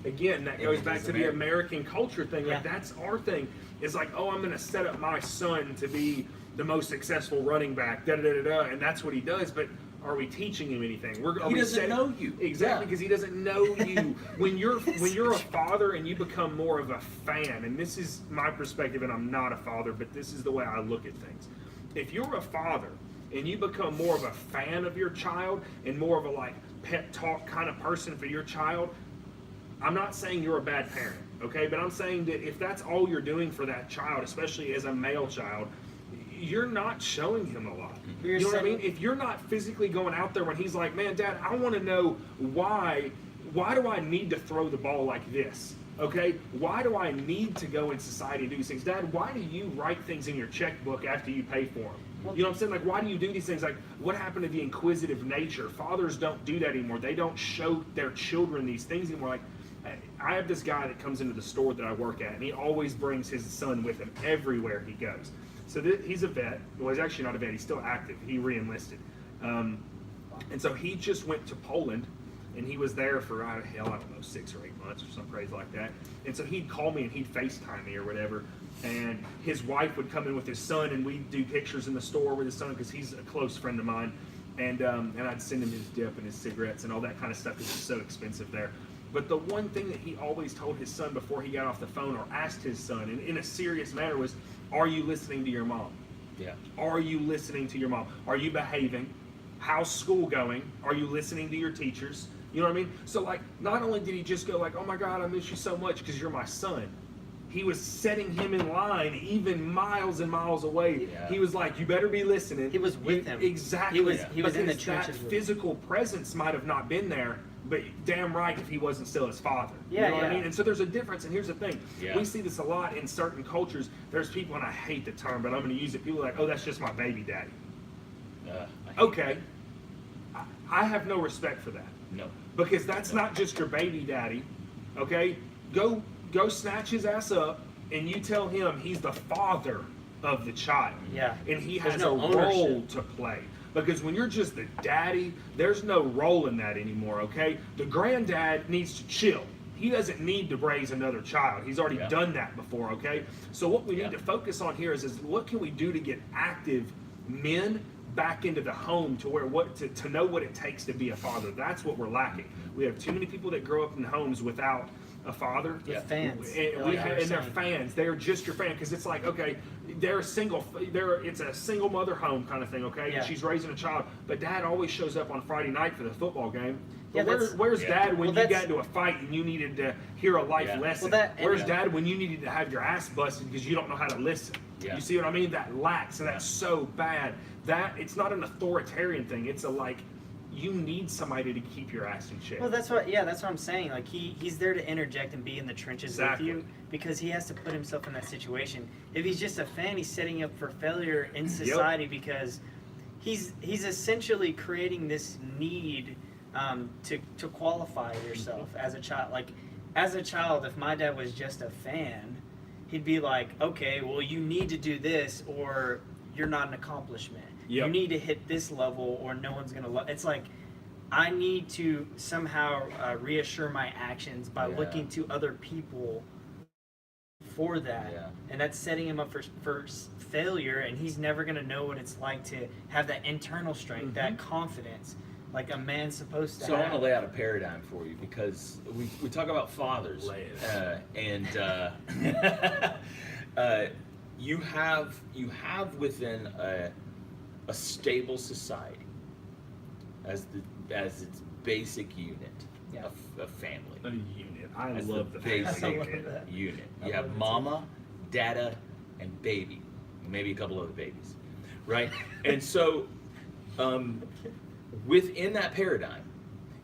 again that It goes is back to the American. American culture thing. Like Yeah. that's our thing. It's like, oh, I'm going to set up my son to be the most successful running back, and that's what he does. But are we teaching him anything? Are He we doesn't know you. Exactly, Yeah. because he doesn't know you. when you're a father and you become more of a fan, and this is my perspective, and I'm not a father, but this is the way I look at things. If you're a father and you become more of a fan of your child and more of a like pet talk kind of person for your child, I'm not saying you're a bad parent, okay? But I'm saying that if that's all you're doing for that child, especially as a male child, you're not showing him a lot. You're You know what I saying- mean? If you're not physically going out there when he's like, man, Dad, I want to know why do I need to throw the ball like this? Okay? Why do I need to go in society and do these things? Dad, why do you write things in your checkbook after you pay for them? Well, You know what I'm saying? Like, why do you do these things? Like, what happened to the inquisitive nature? Fathers don't do that anymore. They don't show their children these things anymore. Like, I have this guy that comes into the store that I work at, and he always brings his son with him everywhere he goes. So he's a vet. Well, he's actually not a vet. He's still active. He re-enlisted. And so he just went to Poland, and he was there for, I don't know, 6 or 8 months or something crazy like that. And so he'd call me and he'd FaceTime me or whatever. And his wife would come in with his son, and we'd do pictures in the store with his son because he's a close friend of mine. And I'd send him his dip and his cigarettes and all that kind of stuff because it's so expensive there. But the one thing that he always told his son before he got off the phone or asked his son, and in a serious manner, was, are you listening to your mom? yeah. Are you listening to your mom? Are you behaving? How's school going? Are you listening to your teachers? You know what I mean? So like, not only did he just go like, oh my God, I miss you so much because you're my son. he was setting him in line even miles and miles away. Yeah. He was like, you better be listening. He was with him. Exactly. He was in the Because trenches that with him. physical presence might have not been there, but damn right if he wasn't still his father. Yeah, you know what I yeah. mean? And so there's a difference, and here's the thing. Yeah. We see this a lot in certain cultures. There's people, and I hate the term, but I'm going to use it. People are like, oh, that's just my baby daddy. I hate Okay. I have no respect for that. that. No. Because that's not just your baby daddy, okay? Go snatch his ass up, and you tell him he's the father of the child. Yeah. And he There's has no a ownership. role to play. Because when you're just the daddy, there's no role in that anymore, okay? The granddad needs to chill. He doesn't need to raise another child. He's already Yeah. done that before, okay? So what we Yeah. need to focus on here is what can we do to get active men back into the home to where to know what it takes to be a father. That's what we're lacking. We have too many people that grow up in homes without a father. The Yeah. fans. And, like you were and they're saying. fans. They're just your fan because it's like, okay, it's a single mother home kind of thing, okay? Yeah. And she's raising a child, but dad always shows up on Friday night for the football game. Yeah, But that's- where's Yeah. dad when Well, you that's- got into a fight and you needed to hear a life Yeah. lesson? Well, Where's yeah. dad when you needed to have your ass busted because you don't know how to listen? Yeah. You see what I mean? That lacks, and that's so bad. That it's not an authoritarian thing. It's a like, you need somebody to keep your ass in check. Well, that's what I'm saying. Like he's there to interject and be in the trenches Exactly. with you because he has to put himself in that situation. If he's just a fan, he's setting up for failure in society because he's essentially creating this need to qualify yourself as a child. Like as a child, if my dad was just a fan, he'd be like, okay, well you need to do this or you're not an accomplishment. Yep. You need to hit this level or no one's gonna love. It's like I need to somehow reassure my actions by Yeah. looking to other people for that, Yeah. and that's setting him up for failure. And he's never gonna know what it's like to have that internal strength, that confidence, like a man's supposed to So I have. want to lay out a paradigm for you because we talk about fathers, Lay it and you have within a stable society as its basic unit, Yeah. a family. A unit. I As love the the basic I love unit. that. unit. I You love have it too. mama, dada, and baby, maybe a couple other babies, right? And so, within that paradigm,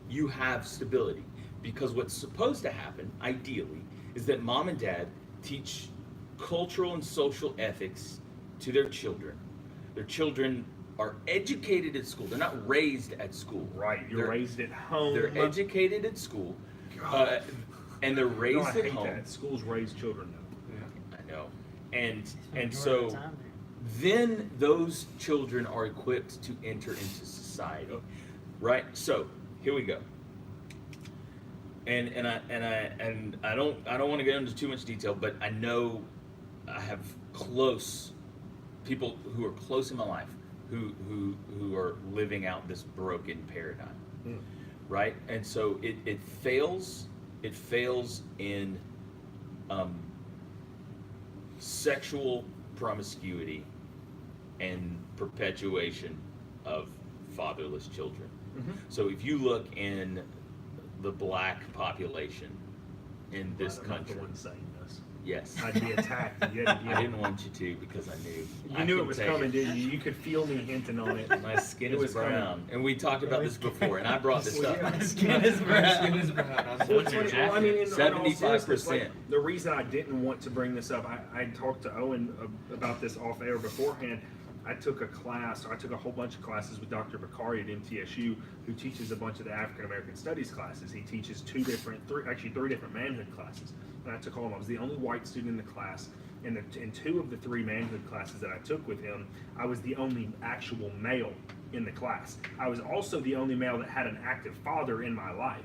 you have stability because what's supposed to happen, ideally, is that mom and dad teach cultural and social ethics to their children. Their children are educated at school. They're not raised at school. Right. You're They're- raised at home. They're educated at school, God. and they're You know, raised I at hate home. that. Schools raise children though. I know, and Majority so of the time, then those children are equipped to enter into society, right? So here we go. And I don't want to get into too much detail, but I know I have close people who are close in my life who are living out this broken paradigm, right? And so it fails in sexual promiscuity and perpetuation of fatherless children. So if you look in the black population in this I'm not country, the one saying this. yes, I'd be attacked yet again. I didn't want you to because I knew You I knew can it was take coming, didn't you? You could feel me hinting on it. My skin It is was coming. brown, and we talked about this before, and I brought this Well, up. yeah. My skin is My brown. skin is brown. I was Well, looking at your well, I mean, in all 75%. seriousness, like, the reason I didn't want to bring this up, I talked to Owen about this off air beforehand. I took a whole bunch of classes with Dr. Bakari at MTSU, who teaches a bunch of the African American Studies classes. He teaches three different manhood classes. And I took all of them. I was the only white student in the class. And in two of the three manhood classes that I took with him, I was the only actual male in the class. I was also the only male that had an active father in my life.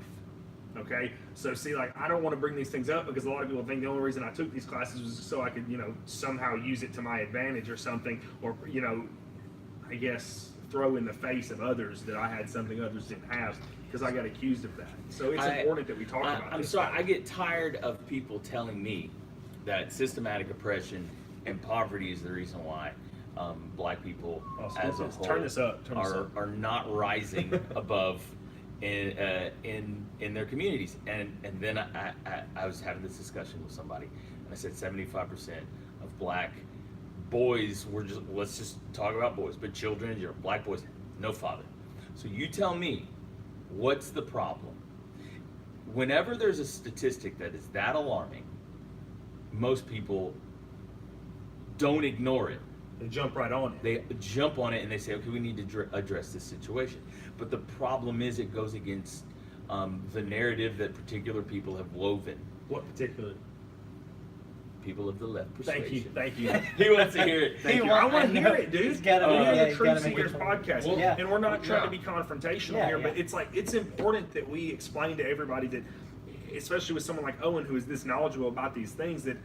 Okay, so see, like, I don't want to bring these things up because a lot of people think the only reason I took these classes was so I could, somehow use it to my advantage or something, or, I guess throw in the face of others that I had something others didn't have because I got accused of that. So it's important that we talk about I'm this. sorry, I get tired of people telling me that systematic oppression and poverty is the reason why black people as a whole Turn this up. are not rising above in their communities. And then I was having this discussion with somebody, and I said 75% of black boys were just, let's just talk about boys, but children in general, black boys, no father. So you tell me, what's the problem? Whenever there's a statistic that is that alarming, most people don't ignore it. They jump right on it. They jump on it and they say, okay, we need to address this situation. But the problem is it goes against the narrative that particular people have woven. What particular? People of the left persuasion. Thank you. He wants to hear it. Thank you. I want to hear it, dude. He's gotta We're yeah, the he's Truth gotta make Seekers it podcast, Well, yeah. and we're not trying yeah. to be confrontational Yeah, here, yeah. but it's like it's important that we explain to everybody that, especially with someone like Owen who is this knowledgeable about these things, that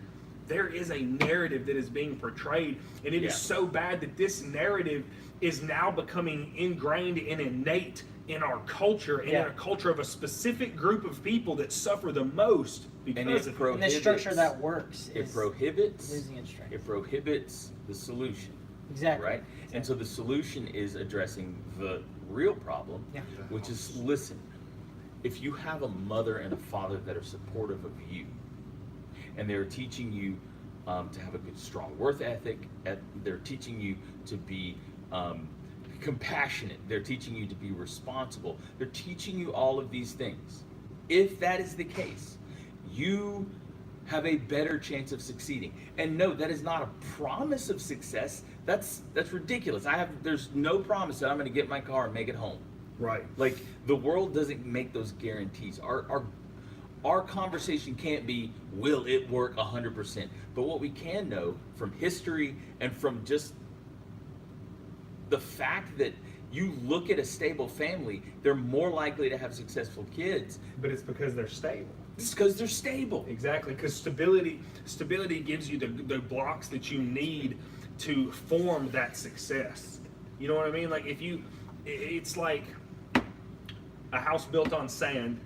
there is a narrative that is being portrayed, and it is Yeah. so bad that this narrative is now becoming ingrained and innate in our culture and Yeah. in a culture of a specific group of people that suffer the most because it of And the structure that works It is prohibits. losing its strength. It prohibits the solution. Exactly. Right? And so the solution is addressing the real problem, Yeah. which is listen, if you have a mother and a father that are supportive of you, and they're teaching you to have a good, strong work ethic, they're teaching you to be compassionate, they're teaching you to be responsible, they're teaching you all of these things. If that is the case, you have a better chance of succeeding. And no, that is not a promise of success. That's ridiculous. There's no promise that I'm going to get in my car and make it home. right. Like, the world doesn't make those guarantees. Our conversation can't be, will it work 100%? But what we can know from history and from just the fact that you look at a stable family, they're more likely to have successful kids. But it's because they're stable. It's because they're stable. Exactly, because stability gives you the blocks that you need to form that success. You know what I mean? Like it's like a house built on sand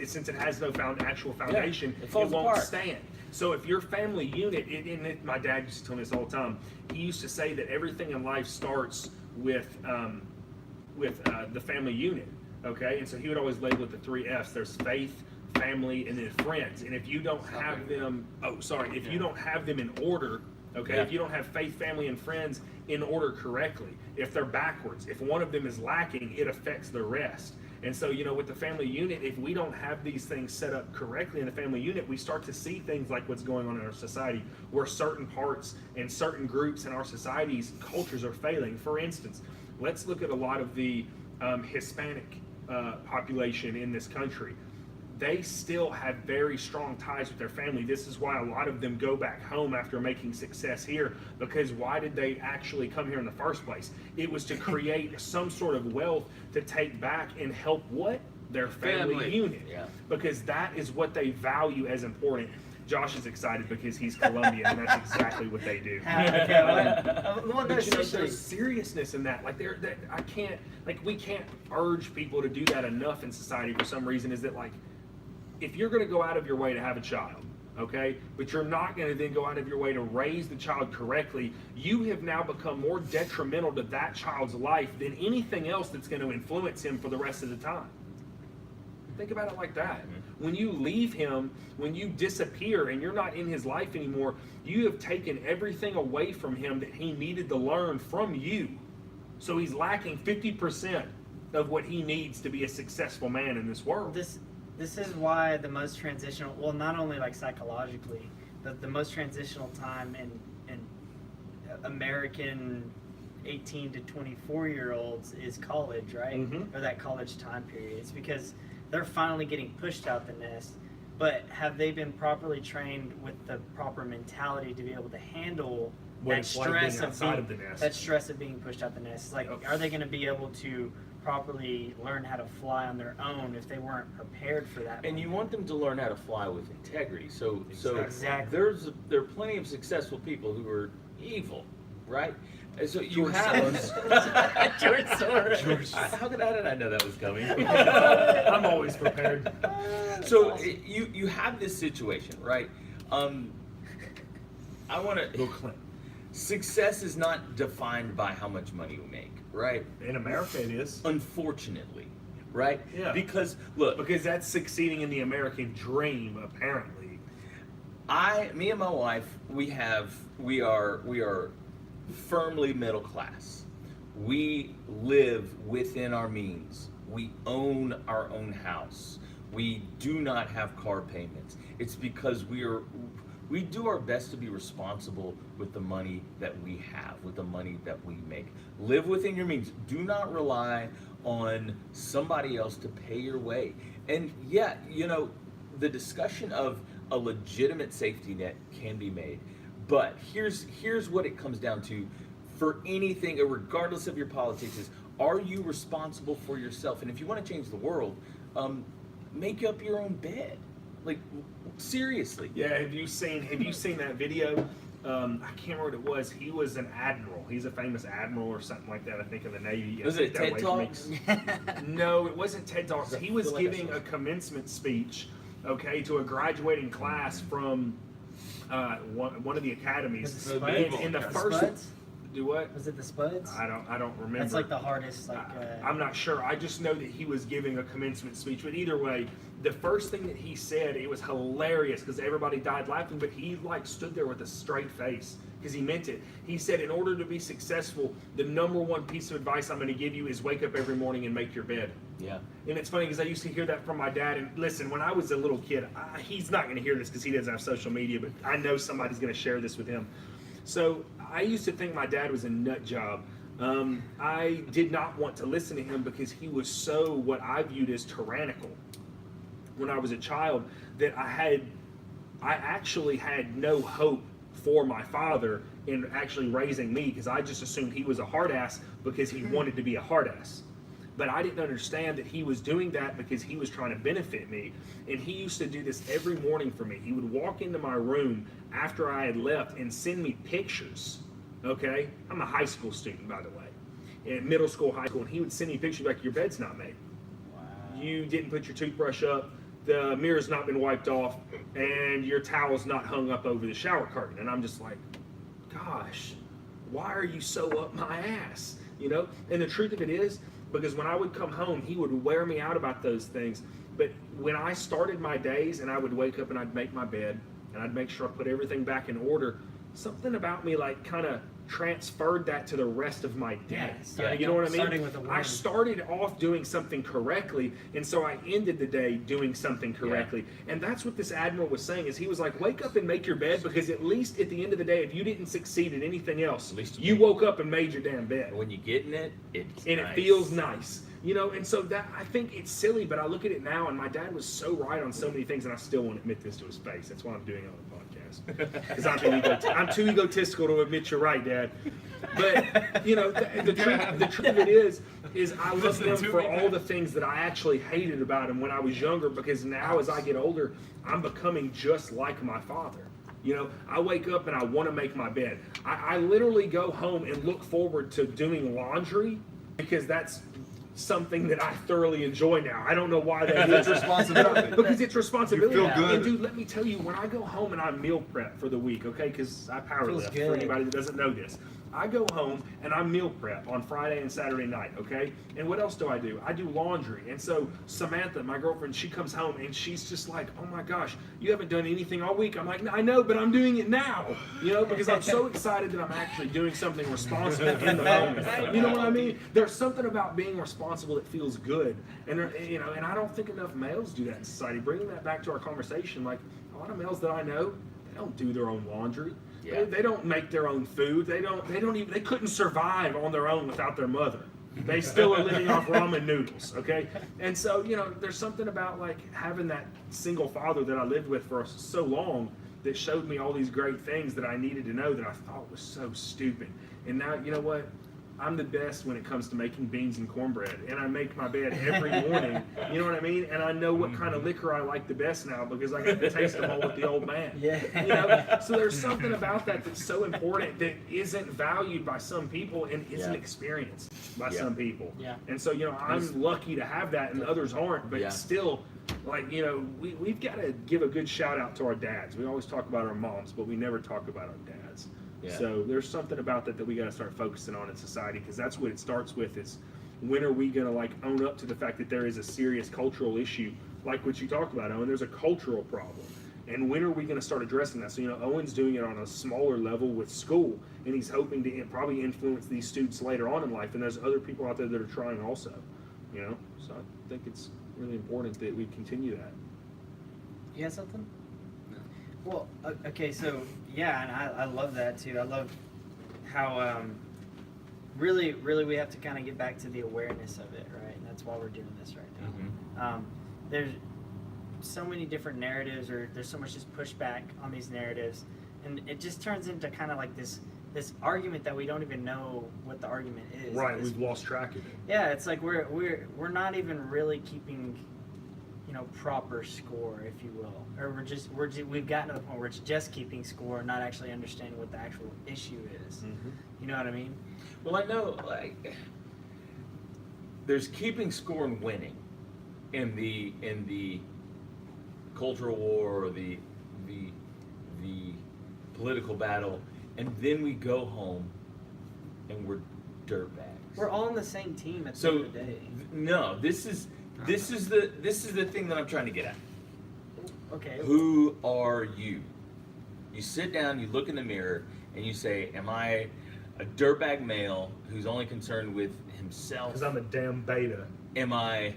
since it has no actual foundation, it it falls won't apart. stand. So if your family unit, my dad used to tell me this all the time. He used to say that everything in life starts with the family unit. Okay, and so he would always label it the 3 F's. There's faith, family, and then friends. And if you don't have them, if you don't have them in order, okay, Yeah. if you don't have faith, family, and friends in order correctly, if they're backwards, if one of them is lacking, it affects the rest. And so, with the family unit, if we don't have these things set up correctly in the family unit, we start to see things like what's going on in our society, where certain parts and certain groups in our society's cultures are failing. For instance, let's look at a lot of the Hispanic population in this country. They still have very strong ties with their family. This is why a lot of them go back home after making success here, because why did they actually come here in the first place? It was to create some sort of wealth to take back and help their family unit. Yeah. Because that is what they value as important. Josh is excited because he's Colombian, and that's exactly what they do. Well, But seriously. there's seriousness in that. Like we can't urge people to do that enough in society for some reason. Is that like, if you're going to go out of your way to have a child, okay, but you're not going to then go out of your way to raise the child correctly, you have now become more detrimental to that child's life than anything else that's going to influence him for the rest of the time. Think about it like that. When you leave him, when you disappear and you're not in his life anymore, you have taken everything away from him that he needed to learn from you. So he's lacking 50% of what he needs to be a successful man in this world. This is why the most transitional, well, not only like psychologically, but the most transitional time in American 18 to 24-year-olds is college, right? Mhm. Or that college time period. It's because they're finally getting pushed out the nest, but have they been properly trained with the proper mentality to be able to handle What that it's like being stress outside of the nest. that stress of being pushed out the nest? Like, Yep. are they going to be able to properly learn how to fly on their own if they weren't prepared for that? And you want them to learn how to fly with integrity. So Exactly. there are plenty of successful people who are evil, right? And so you George have George Soros. How did I know that was coming? I'm always prepared. So you have this situation, right? I want to. Bill Clinton. Success is not defined by how much money you make, right? In America, it is. Unfortunately, right? Yeah. Because look, Because that's succeeding in the American dream, apparently. Me and my wife, we are firmly middle class. We live within our means. We own our own house. We do not have car payments. It's because we do our best to be responsible with the money that we have, with the money that we make. Live within your means. Do not rely on somebody else to pay your way. And yeah, the discussion of a legitimate safety net can be made. But here's what it comes down to for anything, regardless of your politics, is are you responsible for yourself? And if you want to change the world, make up your own bed. Like, seriously. Yeah, have you seen that video? I can't remember what it was. He was an admiral. He's a famous admiral or something like that, I think, in the Navy. Was it TED Talks? No, it wasn't TED Talks. He was feel like I giving saw a commencement speech, okay, to a graduating class from one of the academies. Was it Spuds? In the The first, Spuds? do what? Was it the Spuds? I don't remember. That's like the hardest. I'm not sure. I just know that he was giving a commencement speech. But either way, the first thing that he said, it was hilarious because everybody died laughing. But he stood there with a straight face because he meant it. He said, in order to be successful, the number one piece of advice I'm going to give you is wake up every morning and make your bed. Yeah. And it's funny because I used to hear that from my dad. And listen, when I was a little kid, he's not going to hear this because he doesn't have social media. But I know somebody's going to share this with him. So I used to think my dad was a nut job. I did not want to listen to him because he was so what I viewed as tyrannical when I was a child that I actually had no hope for my father in actually raising me because I just assumed he was a hard ass because he wanted to be a hard ass. But I didn't understand that he was doing that because he was trying to benefit me. And he used to do this every morning for me. He would walk into my room after I had left and send me pictures. Okay? I'm a high school student, by the way. In middle school, high school. And he would send me pictures like, your bed's not made. Wow. You didn't put your toothbrush up. The mirror's not been wiped off. And your towel's not hung up over the shower curtain. And I'm just like, gosh, why are you so up my ass? And the truth of it is, because when I would come home, he would wear me out about those things. But when I started my days and I would wake up and I'd make my bed and I'd make sure I put everything back in order, something about me kind of transferred that to the rest of my day. You know what I mean? Starting with a I win. started off doing something correctly, and so I ended the day doing something correctly. And that's what this admiral was saying, is he was like, wake up and make your bed, because at least at the end of the day, if you didn't succeed at anything else, At least you woke up and made your damn bed. When you get in it, it's And nice. it feels nice. And so that, I think it's silly, but I look at it now, and my dad was so right on so many things, and I still won't admit this to his face. That's why I'm doing it on the podcast. Because I'm too egotistical to admit you're right, Dad. But, the truth of it is I love him for all the things that I actually hated about him when I was younger, because now as I get older, I'm becoming just like my father. I wake up and I want to make my bed. I literally go home and look forward to doing laundry, because that's something that I thoroughly enjoy now. I don't know why that is. It's responsibility. Because it's responsibility. You feel good. And dude, let me tell you, when I go home and I meal prep for the week, okay, because I power Feels lift, good. for anybody that doesn't know this. I go home and I meal prep on Friday and Saturday night, okay? And what else do? I do laundry. And so Samantha, my girlfriend, she comes home and she's just like, oh my gosh, you haven't done anything all week. I'm like, I know, but I'm doing it now, because I'm so excited that I'm actually doing something responsible in the moment. You know what I mean? There's something about being responsible that feels good. And, and I don't think enough males do that in society. Bringing that back to our conversation, like a lot of males that I know, they don't do their own laundry. Yeah. They don't make their own food. They couldn't survive on their own without their mother. They still are living off ramen noodles, okay? And so, there's something about like having that single father that I lived with for so long that showed me all these great things that I needed to know that I thought was so stupid. And now, you know what? I'm the best when it comes to making beans and cornbread, and I make my bed every morning. You know what I mean? And I know what kind of liquor I like the best now, because I get to taste them all with the old man. Yeah. So there's something about that that's so important that isn't valued by some people and isn't Yeah. experienced by Yeah. some people. Yeah. And so I'm lucky to have that, and others aren't. But Yeah. still, we've got to give a good shout out to our dads. We always talk about our moms, but we never talk about our dads. Yeah. So there's something about that we got to start focusing on in society, because that's what it starts with, is when are we going to own up to the fact that there is a serious cultural issue like what you talked about, Owen? There's a cultural problem. And when are we going to start addressing that? So, Owen's doing it on a smaller level with school, and he's hoping to probably influence these students later on in life. And there's other people out there that are trying also, So I think it's really important that we continue that. You got something? No. Well, okay, so yeah, and I love that too. I love how really we have to kind of get back to the awareness of it, right? And that's why we're doing this right now. There's so many different narratives, or there's so much just pushback on these narratives, and it just turns into kind of like this argument that we don't even know what the argument is. Right, we've lost track of it. Yeah, it's like we're not even really keeping, proper score, if you will, or we've gotten to the point where it's just keeping score, not actually understanding what the actual issue is. Mm-hmm. You know what I mean? Well, I know, there's keeping score and winning in the cultural war or the political battle, and then we go home and we're dirtbags. We're all on the same team at the So end of the day. no, this is the thing that I'm trying to get at. Okay. Who are you? You sit down, you look in the mirror, and you say, "Am I a dirtbag male who's only concerned with himself? Because I'm a damn beta. Am I?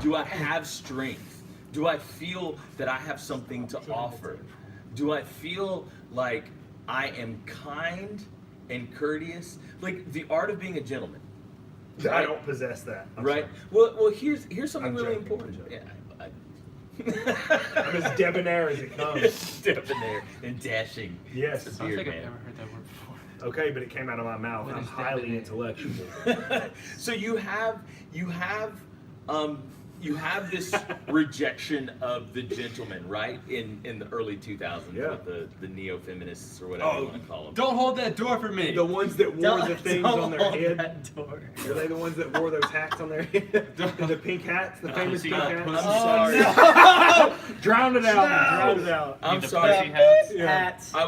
Do I have strength? Do I feel that I have something to offer? Do I feel like I am kind and courteous? Like the art of being a gentleman." I don't possess that. I'm Right. sorry. Well, here's something I'm really joking, important. I'm joking. Yeah. I'm as debonair as it comes. Debonair and dashing. Yes. I don't think Beard I've man. ever heard that word before. Okay, but it came out of my mouth. What I'm is highly debonair? intellectual. So you have this rejection of the gentleman, right? In the early 2000s Yeah. with the neo-feminists or whatever you Oh, want to call them. Don't hold that door for me. The ones that wore the things on their hold head. that door. Are they the ones that wore those hats on their head? the pink hats? The famous pink hats? I'm Oh, sorry. Drown it out. No. Drown it out. I'm The sorry. pussy hats. Yeah. Hats. I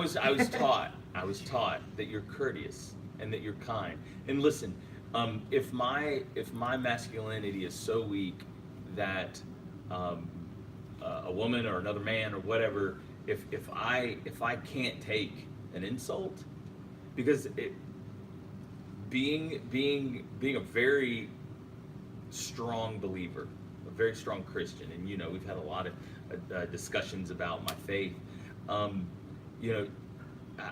was taught that you're courteous and that you're kind. And listen, if my masculinity is so weak that a woman or another man or whatever, if I can't take an insult, because being a very strong believer, a very strong Christian, and we've had a lot of discussions about my faith.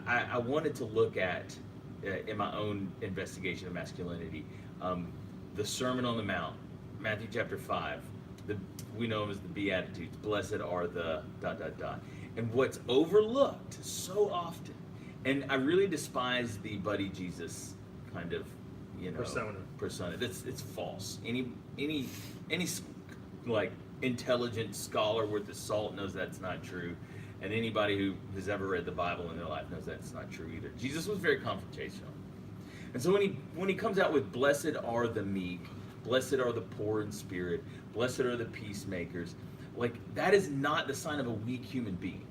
I wanted to look at in my own investigation of masculinity, the Sermon on the Mount, Matthew chapter 5. We know them as the Beatitudes. Blessed are the ... And what's overlooked so often, and I really despise the buddy Jesus kind of persona. It's false. Any like intelligent scholar worth his salt knows that's not true, and anybody who has ever read the Bible in their life knows that's not true either. Jesus was very confrontational, and so when he comes out with "Blessed are the meek, blessed are the poor in spirit, blessed are the peacemakers," like that is not the sign of a weak human being.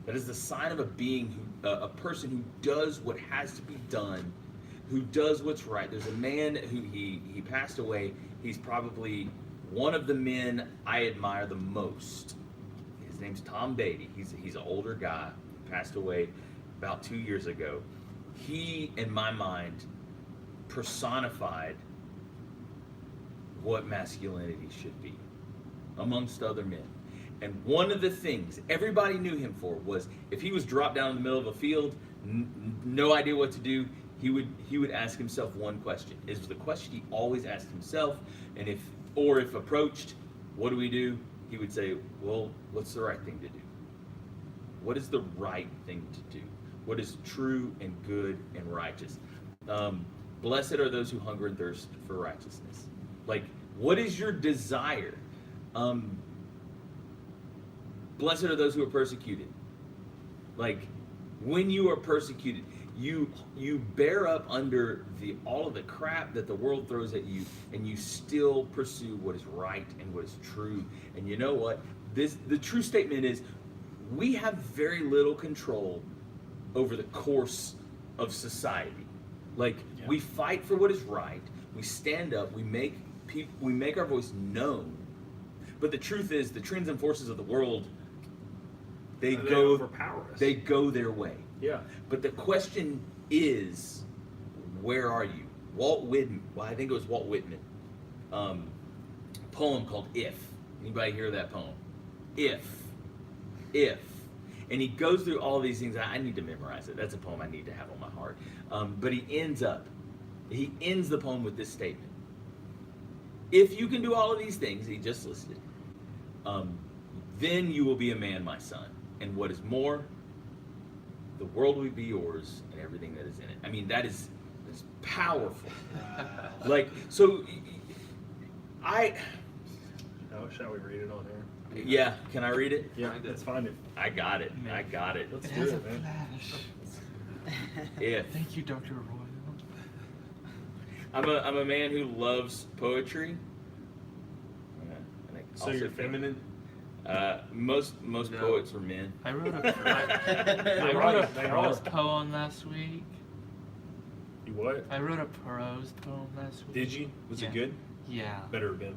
That is the sign of a being a person who does what has to be done, who does what's right. There's a man who he passed away. He's probably one of the men I admire the most. His name's Tom Beatty. He's an older guy, passed away about 2 years ago. He, in my mind, personified what masculinity should be, amongst other men. And one of the things everybody knew him for was if he was dropped down in the middle of a field, no idea what to do, he would ask himself one question. It was the question he always asked himself, and if approached, what do? He would say, well, what's the right thing to do? What is the right thing to do? What is true and good and righteous? Blessed are those who hunger and thirst for righteousness. Like, what is your desire? Blessed are those who are persecuted. Like, when you are persecuted, you bear up under all of the crap that the world throws at you, and you still pursue what is right and what is true. And you know what? The true statement is, we have very little control over the course of society. Like, we fight for what is right. We stand up. We make our voice known. But the truth is, the trends and forces of the world They They go overpower us. They go their way. Yeah. But the question is, where are you? Walt Whitman. Well, I think it was Walt Whitman. Poem called "If." Anybody hear that poem? If. And he goes through all these things. I need to memorize it. That's a poem I need to have on my heart. But he ends the poem with this statement: if you can do all of these things he just listed, then you will be a man, my son. And what is more, the world will be yours and everything that is in it. I mean, that's powerful. Like, so Shall we read it on here? yeah, can I read it? Yeah, that's fine. I got it. Let's It do has a it, man. flash. If Thank you, Dr. Roy. I'm a man who loves poetry. So Also you're think- feminine? Most No. poets are men. I wrote a They are. prose poem last week. You what? I wrote a prose poem last week. Did you? Was Yeah. it good? Yeah. Better have been.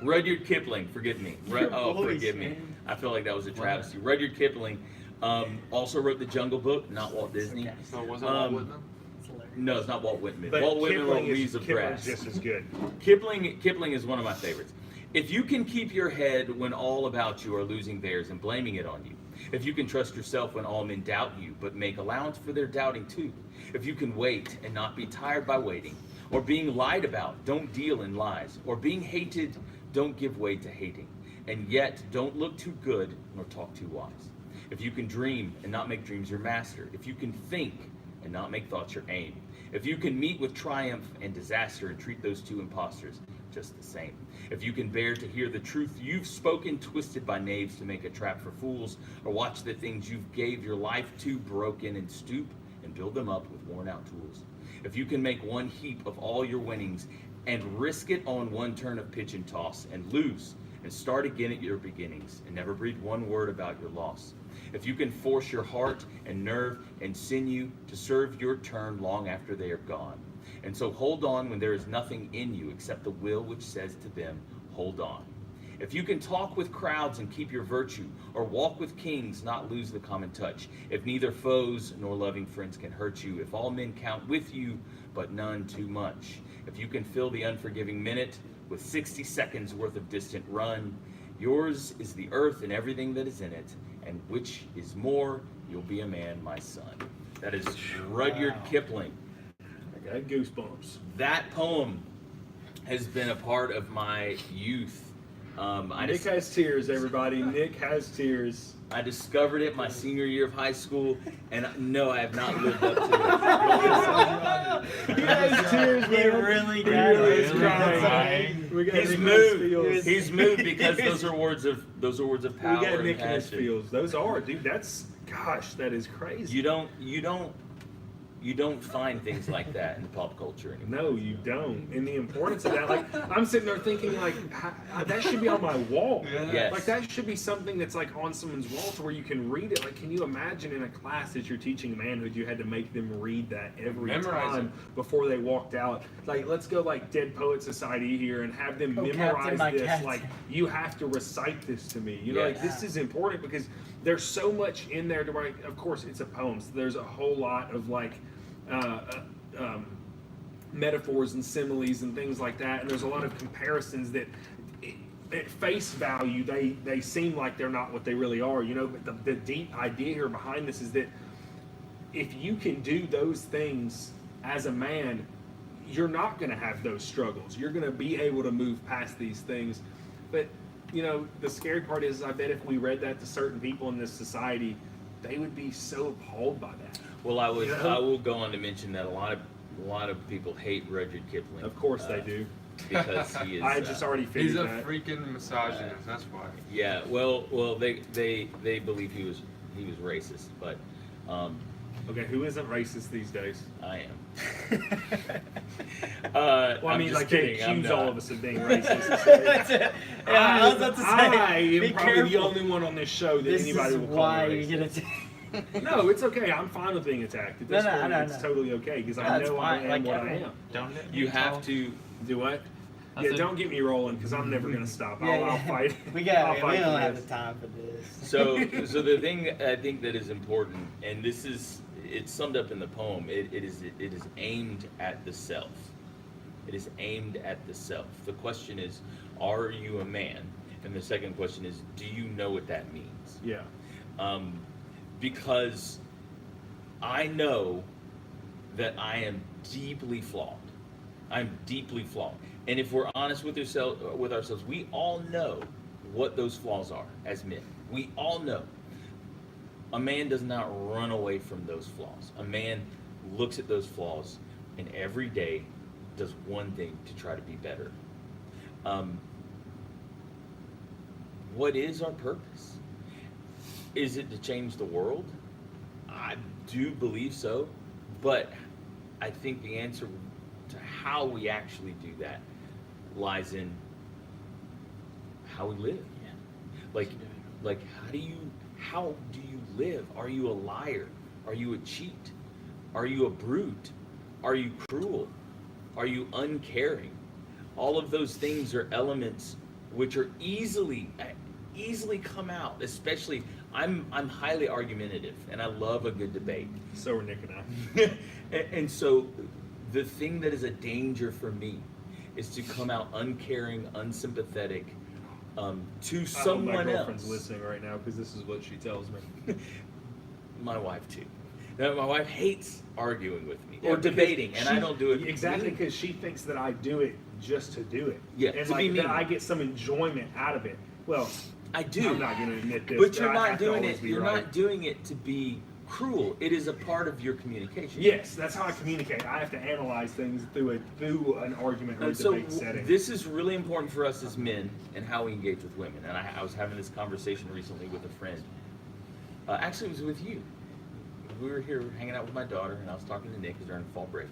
Rudyard Kipling, forgive me. Your voice, Forgive me. man. I feel like that was a travesty. Rudyard Kipling also wrote The Jungle Book, not Walt Disney. Okay. So was it Walt Whitman? It's hilarious. No, it's not Walt Whitman. But Walt Whitman wrote Kipling Leaves of Kipling's Grass. just as good. Kipling is one of my favorites. If you can keep your head when all about you are losing theirs and blaming it on you, if you can trust yourself when all men doubt you but make allowance for their doubting too, if you can wait and not be tired by waiting, or being lied about, don't deal in lies, or being hated, don't give way to hating, and yet don't look too good nor talk too wise. If you can dream and not make dreams your master, if you can think and not make thoughts your aim, if you can meet with triumph and disaster and treat those two impostors just the same, if you can bear to hear the truth you've spoken twisted by knaves to make a trap for fools, or watch the things you've gave your life to broken and stoop and build them up with worn out tools, if you can make one heap of all your winnings and risk it on one turn of pitch and toss and lose and start again at your beginnings and never breathe one word about your loss, if you can force your heart and nerve and sinew to serve your turn long after they are gone, and so hold on when there is nothing in you except the will which says to them, hold on. If you can talk with crowds and keep your virtue, or walk with kings, not lose the common touch, if neither foes nor loving friends can hurt you, if all men count with you, but none too much, if you can fill the unforgiving minute with 60 seconds worth of distant run, yours is the earth and everything that is in it, and which is more, you'll be a man, my son. That is Rudyard Kipling. I got goosebumps. That poem has been a part of my youth. Nick has tears, everybody. Nick has tears. I discovered it my senior year of high school, and no, I have not lived up to it. He has tears, He man. really He got really it. is Really crying. crying. We got He's Nick in his moved. feels. He's moved because those are words of power We got and Nick in his passion. feels. Those are, dude. Gosh, that is crazy. You don't find things like that in pop culture anymore. No, you don't. And the importance of that, like, I'm sitting there thinking, like, that should be on my wall. Yes. Like, that should be something that's, like, on someone's wall to where you can read it. Like, can you imagine in a class that you're teaching manhood, you had to make them read that every Memorize time before they walked out? Like, let's go, like, Dead Poet Society here and have them Oh, memorize Captain, my this. Captain. Like, you have to recite this to me. You know, like, Yes. this is important because there's so much in there to where, of course, it's a poem. So there's a whole lot of, like, metaphors and similes and things like that, and there's a lot of comparisons that at face value they seem like they're not what they really are, you know, but the deep idea here behind this is that if you can do those things as a man, you're not going to have those struggles. You're going to be able to move past these things. But you know, the scary part is I bet if we read that to certain people in this society, they would be so appalled by that. Well, I Yeah. will go on to mention that a lot of people hate Rudyard Kipling. Of course they do. Because he is. I just already figured He's a that. freaking misogynist. That's why. Yeah. Well, they believe he was racist, but Okay, who isn't racist these days? I am. Well, I I'm mean, just like, kidding. they I'm accuse not. all of us of being racist. That's it. Yeah, I was about to say. I am be probably the careful. only one on this show that This anybody is will call why me you racist. get it. No, it's okay. I'm fine with being attacked. At this point, No, it's totally okay because No, I it's know I fine. am Like, what I everyone- am. Don't let You me have talk. to. Do what? I Yeah, said- don't get me rolling because I'm never gonna stop. I'll fight. We I'll we fight don't for have this. the time for this. So the thing I think that is important, and this is it's summed up in the poem. It is aimed at the self. It is aimed at the self. The question is, are you a man? And the second question is, do you know what that means? Yeah. Because I know that I am deeply flawed. I'm deeply flawed. And if we're honest with ourselves, we all know what those flaws are as men. We all know. A man does not run away from those flaws. A man looks at those flaws and every day does one thing to try to be better. What is our purpose? Is it to change the world? I do believe so, but I think the answer to how we actually do that lies in how we live. Like how do you live? Are you a liar? Are you a cheat? Are you a brute? Are you cruel? Are you uncaring? All of those things are elements which are easily come out. Especially, I'm highly argumentative and I love a good debate. So are Nick and I. And so the thing that is a danger for me is to come out uncaring, unsympathetic to someone my girlfriend's else. listening right now because this is what she tells me. My wife too. Now, my wife hates arguing with me Yeah, or because debating, and I don't do it exactly completely. because she thinks that I do it just to do it. Yeah, and to like be that mean. I get some enjoyment out of it. Well, I do. I'm not going to admit this, But you're I not have to doing always it. be You're right. not doing it to be cruel. It is a part of your communication. Yes, that's how I communicate. I have to analyze things through an argument or a And so debate setting. this is really important for us as men and how we engage with women. And I was having this conversation recently with a friend. Actually, it was with you. We were here hanging out with my daughter, and I was talking to Nick because they're on fall break.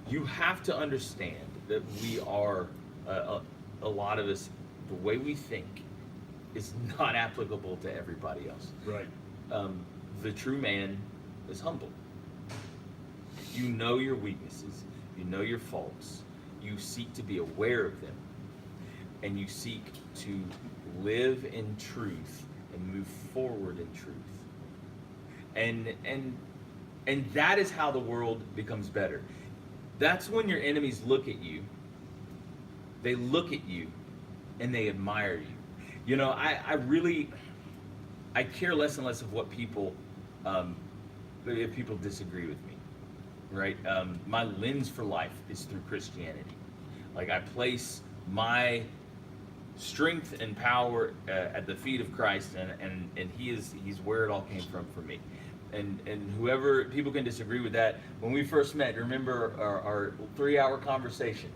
You have to understand that we are, a lot of us, the way we think is not applicable to everybody else. Right. The true man is humble. You know your weaknesses, you know your faults, you seek to be aware of them, and you seek to live in truth and move forward in truth. And that is how the world becomes better. That's when your enemies look at you. They look at you and they admire you. You know, I care less and less of what people, if people disagree with me, right? My lens for life is through Christianity. Like I place my strength and power at the feet of Christ, and he's where it all came from for me. And whoever, people can disagree with that. When we first met, remember our 3-hour conversation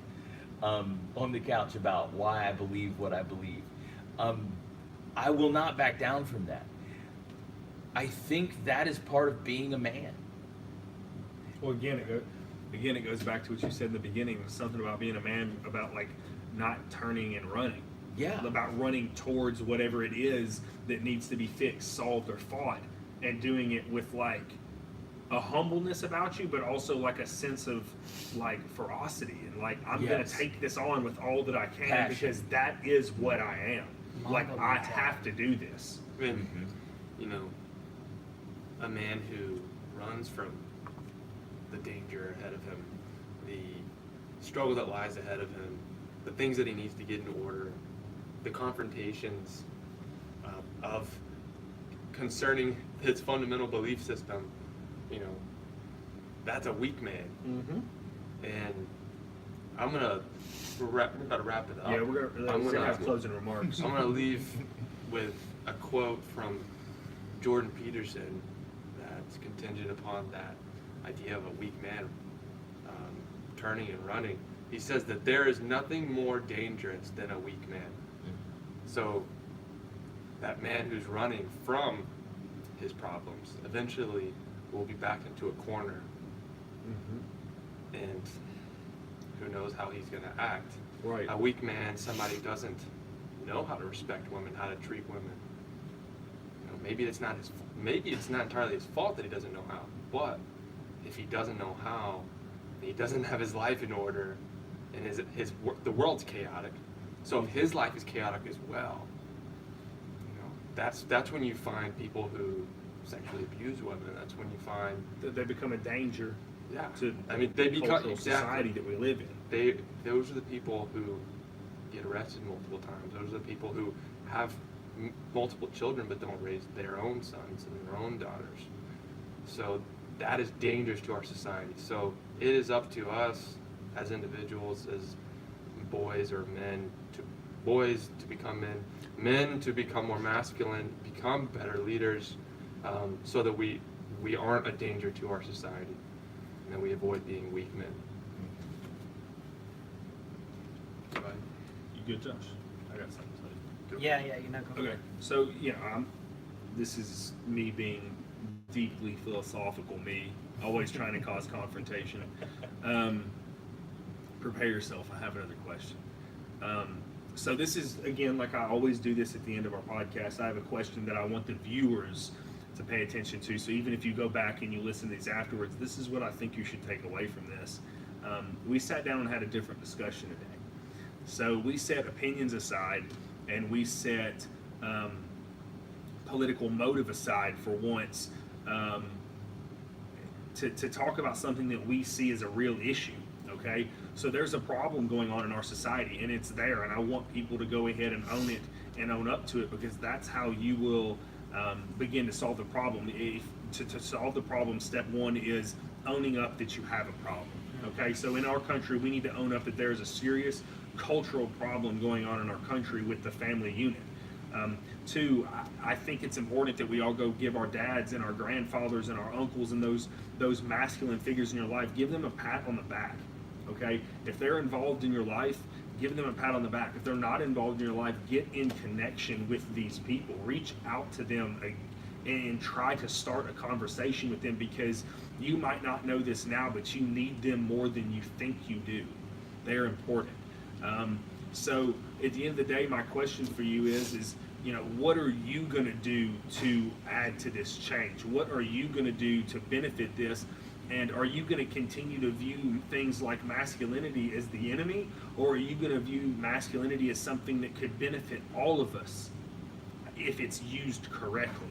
on the couch about why I believe what I believe. I will not back down from that. I think that is part of being a man. Well, again, it goes back to what you said in the beginning. Something about being a man, about like not turning and running. Yeah. About running towards whatever it is that needs to be fixed, solved, or fought, and doing it with like a humbleness about you, but also like a sense of like ferocity and like I'm gonna Yes. take this on with all that I can Passion. because that is what I am. Like Mongol I mentality. have to do this. And, you know, a man who runs from the danger ahead of him, the struggle that lies ahead of him, the things that he needs to get in order, the confrontations of concerning his fundamental belief system, you know, that's a weak man. Mm-hmm. And we're about to wrap it up. Yeah, we're gonna have closing remarks. I'm gonna leave with a quote from Jordan Peterson that's contingent upon that idea of a weak man turning and running. He says that there is nothing more dangerous than a weak man. So that man who's running from his problems eventually will be backed into a corner, and who knows how he's going to act. Right. A weak man, somebody who doesn't know how to respect women, how to treat women. You know, maybe it's not entirely his fault that he doesn't know how, but if he doesn't know how, and he doesn't have his life in order, and the world's chaotic. So if his life is chaotic as well, you know, that's when you find people who sexually abuse women. That's when you find That they become a danger yeah. to I mean, they the become cultural exactly. society that we live in. Those are the people who get arrested multiple times. Those are the people who have multiple children but don't raise their own sons and their own daughters. So that is dangerous to our society. So it is up to us as individuals, as boys or men, boys to become men to become more masculine, become better leaders, so that we aren't a danger to our society, and that we avoid being weak men. You good, Josh? I got something to say. Yeah, you know. Go Okay, so this is me being deeply philosophical, me always trying to cause confrontation. Prepare yourself. I have another question. So this is, again, like I always do this at the end of our podcast. I have a question that I want the viewers to pay attention to. So even if you go back and you listen to these afterwards, this is what I think you should take away from this. We sat down and had a different discussion today. So we set opinions aside, and we set political motive aside for once, to talk about something that we see as a real issue. Okay, so there's a problem going on in our society, and it's there, and I want people to go ahead and own it and own up to it, because that's how you will begin to solve the problem. To solve the problem, step one is owning up that you have a problem. Okay, so in our country, we need to own up that there's a serious cultural problem going on in our country with the family unit. Two, I think it's important that we all go give our dads and our grandfathers and our uncles and those masculine figures in your life, give them a pat on the back. Okay, if they're involved in your life, give them a pat on the back. If they're not involved in your life, get in connection with these people. Reach out to them and try to start a conversation with them, because you might not know this now, but you need them more than you think you do. They're important. So at the end of the day, my question for you is what are you going to do to add to this change? What are you going to do to benefit this? And are you going to continue to view things like masculinity as the enemy, or are you going to view masculinity as something that could benefit all of us if it's used correctly?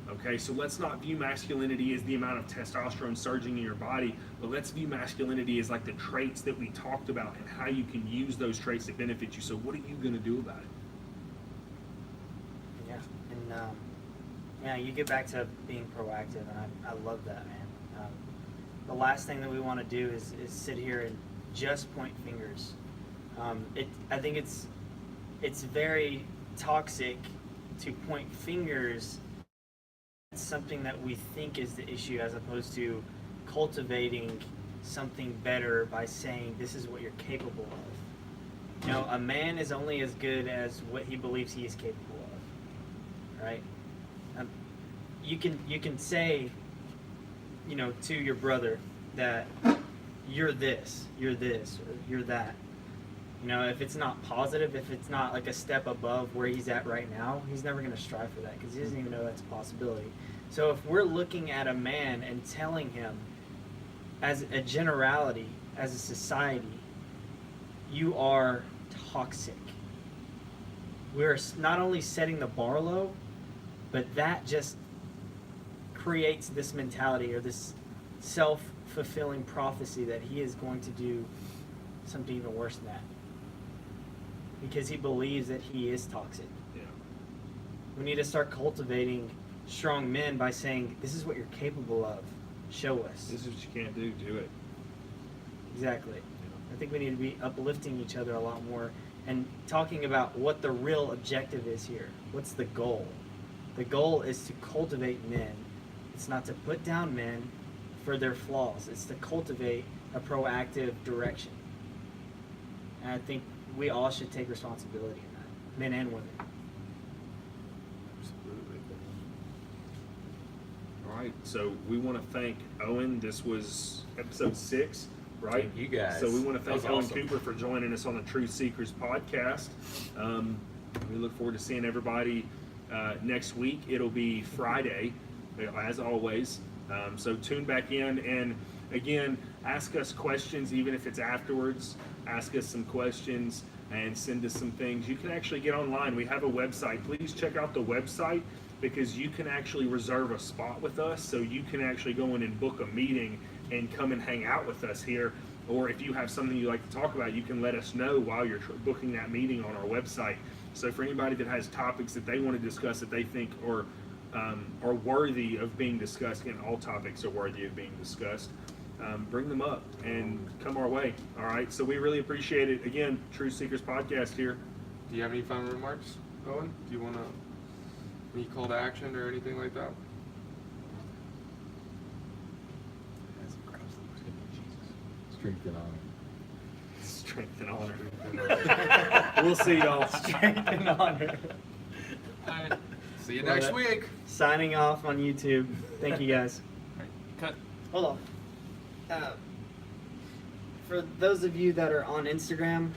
Okay, so let's not view masculinity as the amount of testosterone surging in your body, but let's view masculinity as like the traits that we talked about and how you can use those traits to benefit you. So what are you going to do about it? Yeah, and you get back to being proactive, and I love that, man. The last thing that we want to do is sit here and just point fingers. I think it's very toxic to point fingers at something that we think is the issue, as opposed to cultivating something better by saying this is what you're capable of. A man is only as good as what he believes he is capable of, right? You can say, to your brother that you're this, or you're that. If it's not positive, if it's not like a step above where he's at right now, he's never going to strive for that, because he doesn't even know that's a possibility. So if we're looking at a man and telling him, as a generality, as a society, you are toxic, we're not only setting the bar low, but that just creates this mentality, or this self-fulfilling prophecy, that he is going to do something even worse than that, because he believes that he is toxic. Yeah. We need to start cultivating strong men by saying, this is what you're capable of, show us. This is what you can't do it. Exactly. I think we need to be uplifting each other a lot more and talking about what the real objective is here. What's the goal? The goal is to cultivate men. It's not to put down men for their flaws. It's to cultivate a proactive direction. And I think we all should take responsibility in that, men and women. Absolutely. All right, so we want to thank Owen. This was episode 6, right? Thank you guys. So we want to That thank was Owen awesome. Cooper for joining us on the Truth Seekers podcast. We look forward to seeing everybody next week. It'll be Friday, as always. So tune back in, and again, ask us questions, even if it's afterwards. Ask us some questions and send us some things. You can actually get online. We have a website. Please check out the website, because you can actually reserve a spot with us. So you can actually go in and book a meeting and come and hang out with us here. Or if you have something you'd like to talk about, you can let us know while you're booking that meeting on our website. So for anybody that has topics that they want to discuss that they think are worthy of being discussed, and all topics are worthy of being discussed, bring them up and come our way. All right. So we really appreciate it. Again, True Seekers Podcast here. Do you have any final remarks, Owen? Do you want to any call to action or anything like that? Strength and honor. Strength and honor. We'll see y'all. Strength and honor. All right. See you Well, next that- week. Signing off on YouTube. Thank you guys. Cut. Hold on. For those of you that are on Instagram,